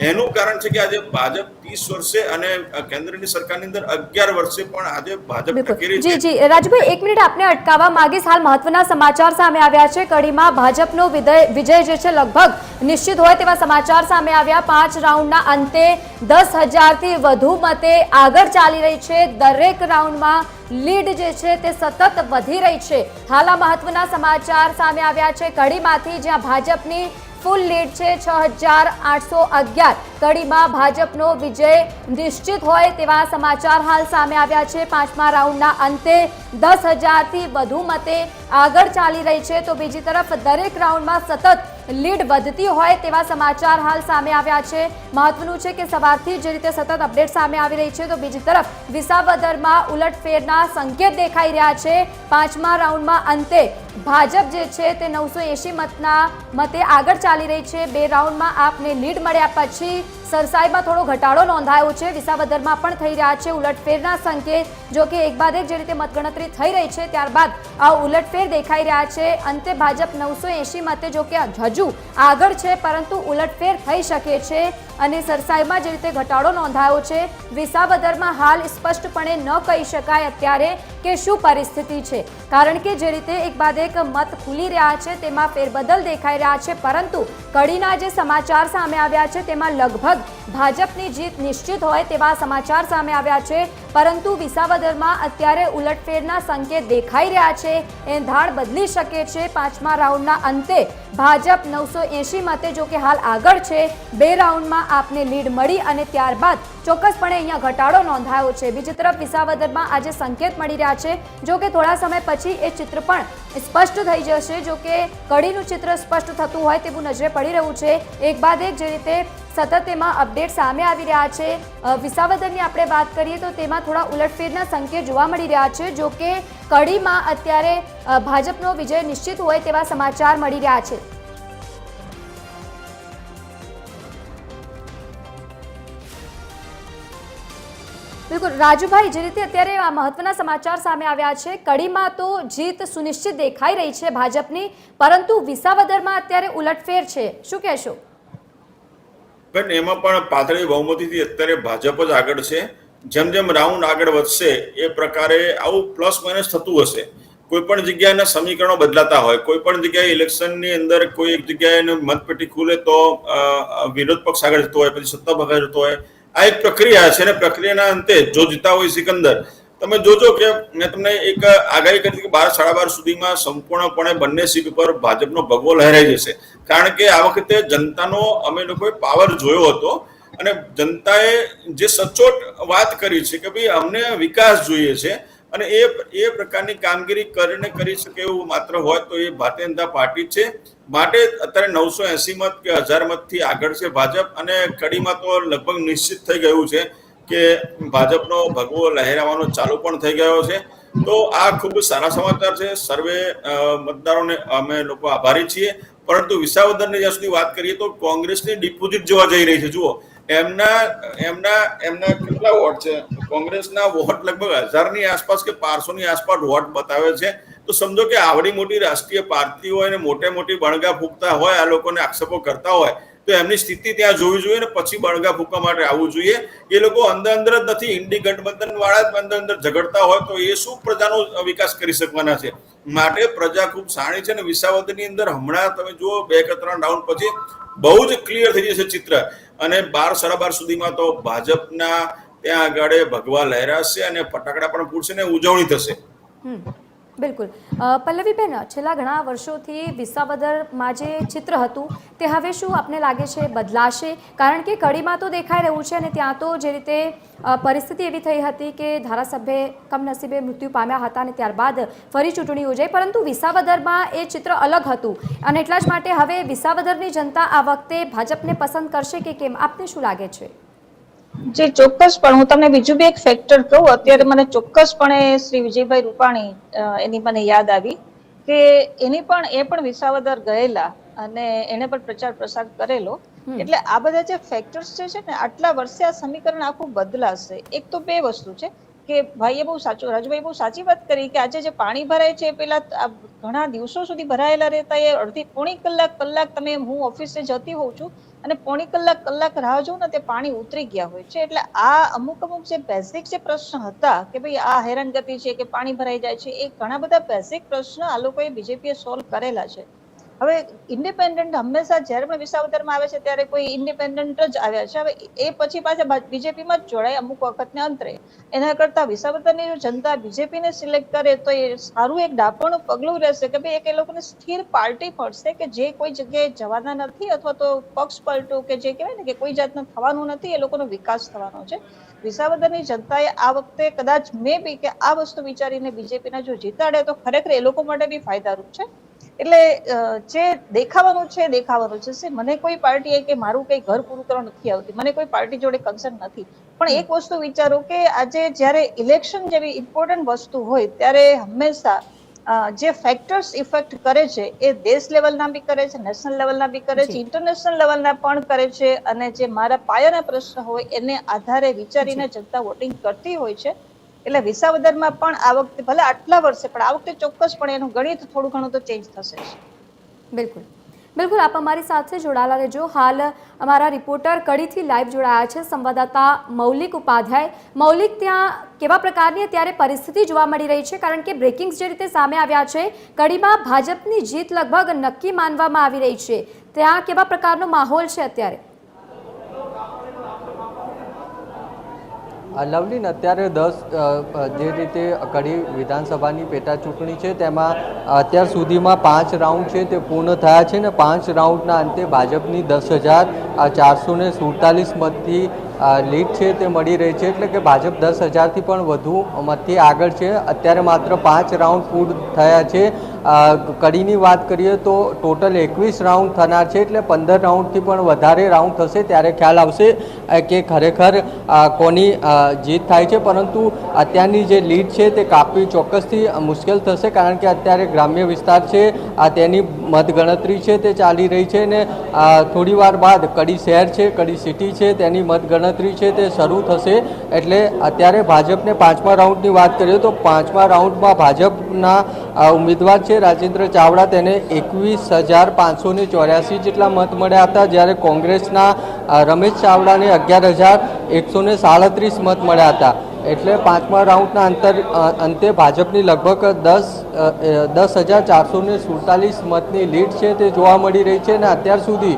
D: એનું કારણ છે કે આજે ભાજપ 30 વર્ષે અને કેન્દ્રની સરકારની અંદર 11 વર્ષે પણ આજે ભાજપ ટકી રહી છે.
A: જી રાજુભાઈ, 1 મિનિટ આપને અટકાવવા માંગીશ. હાલ મહત્વના સમાચાર સામે આવ્યા છે. કડીમાં ભાજપનો વિજય જે છે લગભગ નિશ્ચિત હોય તેવા સમાચાર સામે આવ્યા. 5 રાઉન્ડના અંતે 10,000થી વધુ મતે આગળ ચાલી રહી છે. દરેક રાઉન્ડમાં લીડ જે છે તે સતત વધી રહી છે. હાલ આ મહત્વના સમાચાર સામે આવ્યા છે કડીમાંથી, જ્યાં ભાજપની ફૂલ લીડ છે 6,811. કડીમાં ભાજપનો વિજય નિશ્ચિત હોય તેવા સમાચાર હાલ સામે આવ્યા છે. 5મા રાઉન્ડના અંતે 10,000થી વધુ મતે આગળ ચાલી રહી છે. તો બીજી તરફ દરેક રાઉન્ડમાં સતત લીડ વધતી હોય તેવા સમાચાર હાલ સામે આવ્યા છે. મહત્વનું છે કે સવારથી જે રીતે સતત અપડેટ સામે આવી રહી છે, તો બીજી તરફ વિસાવદરમાં ઉલટફેરના સંકેત દેખાઈ રહ્યા છે. 5મા રાઉન્ડમાં અંતે ભાજપ જે છે તે 980 મતે આગળ ચાલી રહી છે. 2 રાઉન્ડમાં આપને લીડ મળ્યા પછી સરસાઈમાં થોડો ઘટાડો નોંધાયો છે. વિસાવદરમાં પણ થઈ રહ્યા છે ઉલટફેરના સંકેત. જો કે એક બાદ એક જે રીતે મતગણતરી થઈ રહી છે ત્યારબાદ આ ઉલટફેર દેખાઈ રહ્યા છે. અંતે ભાજપ 980 મતે જો કે હજુ આગળ છે, પરંતુ ઉલટફેર થઈ શકે છે. અને સરસાઈમાં જે રીતે ઘટાડો નોંધાયો છે, વિસાવદરમાં હાલ સ્પષ્ટપણે ન કહી શકાય અત્યારે કે શું પરિસ્થિતિ છે, કારણ કે જે રીતે એક બાદ એક મત ખુલી રહ્યા છે તેમાં ફેરબદલ દેખાઈ રહ્યા છે. પરંતુ કડીના જે સમાચાર સામે આવ્યા છે તેમાં લગભગ ભાજપની જીત નિશ્ચિત હોય તેવા સમાચાર સામે આવ્યા છે, પરંતુ વિસાવદરમાં અત્યારે ઉલટફેરના સંકેત દેખાઈ રહ્યા છે. એંધાણ બદલી શકે છે. 5મા રાઉન્ડના અંતે ભાજપ 980 મતે જો કે હાલ આગળ છે. 2 રાઉન્ડમાં આપને લીડ મળી અને ત્યારબાદ ચોક્કસપણે અહીંયા ઘટાડો નોંધાયો છે. બીજી તરફ વિસાવદરમાં આજે સંકેત મળી રહ્યા છે, જો કે થોડા સમય પછી એ ચિત્ર પણ સ્પષ્ટ થઈ જશે. જો કે કડીનું ચિત્ર સ્પષ્ટ થતું હોય તેવું નજરે પડી રહ્યું છે. એક બાદ એક જે રીતે સતત તેમાં અપડેટ સામે આવી રહ્યા છે. વિસાવદરની આપણે વાત કરીએ તો તેમાં થોડા ઉલટફેરના સંકેત જોવા મળી રહ્યા છે. જો કે કડીમાં અત્યારે ભાજપનો વિજય નિશ્ચિત હોય તેવા સમાચાર મળી રહ્યા છે. બિલકુલ રાજુભાઈ, જે રીતે અત્યારે આ મહત્વના સમાચાર સામે આવ્યા છે, કડીમાં તો જીત સુનિશ્ચિત દેખાઈ રહી છે ભાજપની, પરંતુ વિસાવદરમાં અત્યારે ઉલટફેર છે, શું કહેશો?
D: બેન, એમાં પણ પાતળી બહુમતીથી અત્યારે ભાજપ જ આગળ છે. જેમ જેમ રાઉન્ડ આગળ વધશે એ પ્રકારે આવું પ્લસ માઇનસ થતું હશે. કોઈ પણ જગ્યાના સમીકરણો બદલાતા હોય, કોઈ પણ જગ્યાએ ઇલેક્શનની અંદર કોઈ એક જગ્યાએ મતપેટી ખુલે તો વિરોધ પક્ષ આગળ જતો હોય, પછી સત્તા પક્ષ આગળ જતો હોય. આ એક પ્રક્રિયા છે, અને પ્રક્રિયાના અંતે જો જીતા હોય સિકંદર, તમે જોજો કે મેં તમને એક આગાહી કરી કે 12 સાડા 12 સુધીમાં સંપૂર્ણપણે બંને સીટ ઉપર ભાજપનો ભગવો લહેરાઈ જશે. કારણ કે આ વખતે જનતાનો અમે લોકોએ પાવર જોયો હતો, અને જનતાએ જે સચોટ વાત કરી છે કે ભાઈ અમને વિકાસ જોઈએ છે, અને એ પ્રકારની કામગીરી કરીને કરી શકે એવું માત્ર હોય તો એ ભારતીય જનતા પાર્ટી છે. માટે અત્યારે 980 મત કે 1000 મતથી આગળ છે ભાજપ, અને કડીમાં તો લગભગ નિશ્ચિત થઈ ગયું છે કે ભાજપનો ભગવો લહેરાવાનો ચાલુ પણ થઈ ગયો છે. તો આ ખૂબ સારા સમાચાર છે. સર્વે મતદારોને અમે લોકો આભારી છીએ. પરંતુ વિસાવદરની જ્યાં સુધી વાત કરીએ તો કોંગ્રેસની ડિપોઝિટ જોવા જઈ રહી છે. જુઓ, એમના કેટલા વોટ છે? કોંગ્રેસના વોટ લગભગ 1000ની આસપાસ કે 500ની આસપાસ વોટ બતાવે છે. તો સમજો કે આવડી મોટી રાષ્ટ્રીય પાર્ટી હોય અને મોટી બણગા ફૂંકતા હોય, આ લોકોને આક્ષેપો કરતા હોય, તો એમની સ્થિતિ ત્યાં જોવી જોઈએ ને પછી બણગા ફૂંકવા માટે આવવું જોઈએ. એ લોકો અંદર જ નથી, ઇન્ડી ગઠબંધન વાળા જ અંદર ઝઘડતા હોય તો એ શું પ્રજાનો વિકાસ કરી શકવાના છે? માટે પ્રજા ખૂબ સાણી છે. અને વિસાવદરની અંદર હમણાં તમે જુઓ 2 કે 3 રાઉન્ડ પછી બહુ જ ક્લિયર થઈ જશે ચિત્ર, અને 12 સાડા 12 સુધીમાં તો ભાજપના ત્યાં આગળ ભગવા લહેરાશે અને ફટાકડા પણ ફૂટશે ને ઉજવણી થશે.
A: બિલકુલ. પલ્લવીબેન, છેલ્લા ઘણા વર્ષોથી વિસાવદરમાં જે ચિત્ર હતું તે હવે શું આપને લાગે છે બદલાશે? કારણ કે કડીમાં તો દેખાઈ રહ્યું છે, અને ત્યાં તો જે રીતે પરિસ્થિતિ એવી થઈ હતી કે ધારાસભ્ય કમનસીબે મૃત્યુ પામ્યા હતા અને ત્યારબાદ ફરી ચૂંટણી યોજાઈ, પરંતુ વિસાવદરમાં એ ચિત્ર અલગ હતું, અને એટલા જ માટે હવે વિસાવદરની જનતા આ વખતે ભાજપને પસંદ કરશે કે કેમ, આપને શું લાગે છે?
F: જે ચોક્કસપણે હું તમને બીજું બી એક ફેક્ટર કહું. અત્યારે મને ચોક્કસપણે શ્રી વિજયભાઈ રૂપાણી એની મને યાદ આવી કે એ પણ વિસાવદર ગયેલા અને એને પણ પ્રચાર પ્રસાર કરેલો. એટલે આ બધા જે ફેક્ટર્સ છે ને, આટલા વર્ષે આ સમીકરણ આખું બદલાશે. એક તો 2 વસ્તુ છે કે ભાઈએ બહુ સાચું, રાજુભાઈ બહુ સાચી વાત કરી કે આજે જે પાણી ભરાય છે પેલા ઘણા દિવસો સુધી ભરાયેલા રહેતા, એ અડધી પોણી કલાક તમે હું ઓફિસે જતી હોઉં છું અને પોણી કલાક રાહ જોઉં ને તે પાણી ઉતરી ગયા હોય છે. એટલે આ અમુક જે બેઝિક જે પ્રશ્ન હતા કે ભાઈ આ હેરાનગતિ છે કે પાણી ભરાઈ જાય છે, એ ઘણા બધા બેઝિક પ્રશ્ન આ લોકોએ બીજેપીએ સોલ્વ કરેલા છે. હવે ઇન્ડિપેન્ડન્ટ હંમેશા જ્યારે પણ વિસાવદરમાં આવે છે ત્યારે કોઈ ઇન્ડિપેન્ડન્ટ જ આવ્યા છે. હવે એ પછી પાછા બીજેપીમાં જ જોડાય અમુક વખતને અંતરે. એના કરતા વિસાવદરની જો જનતા બીજેપીને સિલેક્ટ કરે તો એ સારું એક ડાપણું પગલું રહેશે કે ભાઈ એક એ લોકોને સ્થિર પાર્ટી મળશે કે જે કોઈ જગ્યાએ જવાના નથી, અથવા તો પક્ષ પલટું કે જે કહેવાય ને કે કોઈ જાતનું થવાનું નથી, એ લોકોનો વિકાસ થવાનો છે. વિસાવદરની જનતાએ આ વખતે કદાચ મે બી કે આ વસ્તુ વિચારીને બીજેપીને જો જીતાડે તો ખરેખર એ લોકો માટે બી ફાયદારૂપ છે. એટલે જે દેખાવાનું છે મને કોઈ પાર્ટી કે મારું કઈ ઘર પૂરું કરવા નથી આવતી, મને કોઈ પાર્ટી જોડે કન્સર્ન નથી. પણ એક વસ્તુ વિચારો કે આજે જ્યારે ઇલેક્શન જેવી ઇમ્પોર્ટન્ટ વસ્તુ હોય ત્યારે હંમેશા જે ફેક્ટર્સ ઇફેક્ટ કરે છે એ દેશ લેવલના બી કરે છે, નેશનલ લેવલના બી કરે છે, ઇન્ટરનેશનલ લેવલના પણ કરે છે. અને જે મારા પાયાના પ્રશ્ન હોય એને આધારે વિચારીને જનતા વોટિંગ કરતી હોય છે. એટલે વિસાવદરમાં પણ આ વખતે ભલે આટલા વર્ષે પણ આ વખતે ચોક્કસપણે એનું ગણિત થોડું ઘણું તો ચેન્જ થશે.
A: બિલકુલ આપ અમારી સાથે જોડાયેલા રહેજો. હાલ અમારા રિપોર્ટર કડીથી લાઈવ જોડાયા છે સંવાદદાતા મૌલિક ઉપાધ્યાય. મૌલિક, ત્યાં કેવા પ્રકારની અત્યારે પરિસ્થિતિ જોવા મળી રહી છે? કારણ કે બ્રેકિંગ્સ જે રીતે સામે આવ્યા છે, કડીમાં ભાજપની જીત લગભગ નક્કી માનવામાં આવી રહી છે, ત્યાં કેવા પ્રકારનો માહોલ છે અત્યારે?
B: લવલીન, અત્યારે 10 જે રીતે કડી વિધાનસભાની પેટા ચૂંટણી છે તેમાં અત્યાર સુધીમાં 5 રાઉન્ડ છે તે પૂર્ણ થયા છે ને 5 રાઉન્ડના અંતે ભાજપની 10,447 મતથી લીડ છે તે મળી રહી છે, એટલે કે ભાજપ 10,000થી પણ વધુ મતથી આગળ છે. અત્યારે માત્ર 5 રાઉન્ડ પૂર્ણ થયા છે. કડીની વાત કરીએ તો ટોટલ 21 રાઉન્ડ થનાર છે, એટલે 15 રાઉન્ડથી પણ વધારે રાઉન્ડ થશે ત્યારે ખ્યાલ આવશે કે ખરેખર કોની જીત થાય છે. પરંતુ અત્યારની જે લીડ છે તે કાપવી ચોક્કસથી મુશ્કેલ થશે, કારણ કે અત્યારે ગ્રામ્ય વિસ્તાર છે તેની મતગણતરી છે તે ચાલી રહી છે ને થોડી વાર બાદ કડી શહેર છે, કડી સિટી છે તેની મતગણતરી છે તે શરૂ થશે. એટલે અત્યારે ભાજપને 5મા રાઉન્ડની વાત કરીએ તો 5મા રાઉન્ડમાં ભાજપના ઉમેદવાર છે રાજેન્દ્ર ચાવડા, તેને 21,584 જેટલા મત મળ્યા હતા, જ્યારે કોંગ્રેસના રમેશ ચાવડાને 11,137 મત મળ્યા હતા. એટલે 5મા રાઉન્ડના અંતે ભાજપની લગભગ 10,447 મતની લીડ છે તે જોવા મળી રહી છે. અને અત્યાર સુધી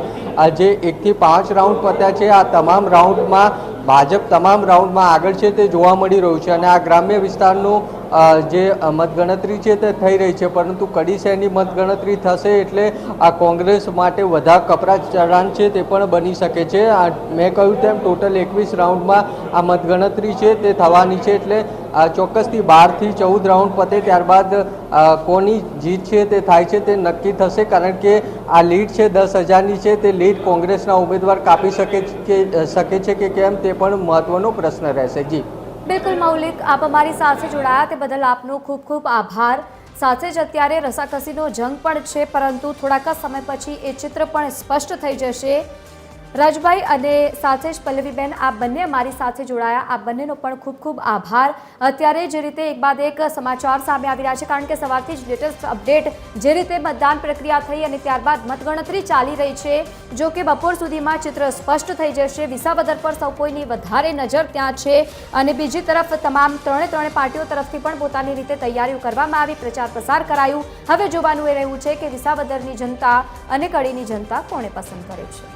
B: જે 1 થી 5 રાઉન્ડ પત્યા છે આ તમામ રાઉન્ડમાં ભાજપ તમામ રાઉન્ડમાં આગળ છે તે જોવા મળી રહ્યું છે. અને આ ગ્રામ્ય વિસ્તારનું જે મતગણતરી છે તે થઈ રહી છે, પરંતુ કડી શહેરની મતગણતરી થશે એટલે આ કોંગ્રેસ માટે વધારે કપરા ચઢાણ છે તે પણ બની શકે છે. મેં કહ્યું તેમ ટોટલ 21 રાઉન્ડમાં આ મતગણતરી છે તે થવાની છે, એટલે ચોક્કસથી 12 થી 14 રાઉન્ડ પતે ત્યારબાદ કોની જીત છે તે થાય છે તે નક્કી થશે, કારણ કે આ લીડ છે 10,000ની છે તે લીડ કોંગ્રેસના ઉમેદવાર કાપી શકે છે કે કેમ તે પણ મહત્વનો પ્રશ્ન રહેશે. જી
A: બિલકુલ મૌલિક, આપ અમારી સાથે જોડાયા તે બદલ આપનો ખૂબ ખૂબ આભાર. સાથે જ અત્યારે રસાકસીનો જંગ પણ છે, પરંતુ થોડાક સમય પછી એ ચિત્ર પણ સ્પષ્ટ થઈ જશે. રાજભાઈ અને સાથે જ પલ્લવીબેન, આ બંને અમારી સાથે જોડાયા, આ બંનેનો પણ ખૂબ ખૂબ આભાર. અત્યારે જે રીતે એક બાદ એક સમાચાર સામે આવી રહ્યા છે, કારણ કે સવારથી જ લેટેસ્ટ અપડેટ જે રીતે મતદાન પ્રક્રિયા થઈ અને ત્યારબાદ મતગણતરી ચાલી રહી છે, જો કે બપોર સુધીમાં ચિત્ર સ્પષ્ટ થઈ જશે. વિસાવદર પર સૌ કોઈની વધારે નજર ત્યાં છે અને બીજી તરફ તમામ ત્રણે પાર્ટીઓ તરફથી પણ પોતાની રીતે તૈયારીઓ કરવામાં આવી, પ્રચાર પ્રસાર કરાયું. હવે જોવાનું એ રહ્યું છે કે વિસાવદરની જનતા અને કડીની જનતા કોને પસંદ કરે છે.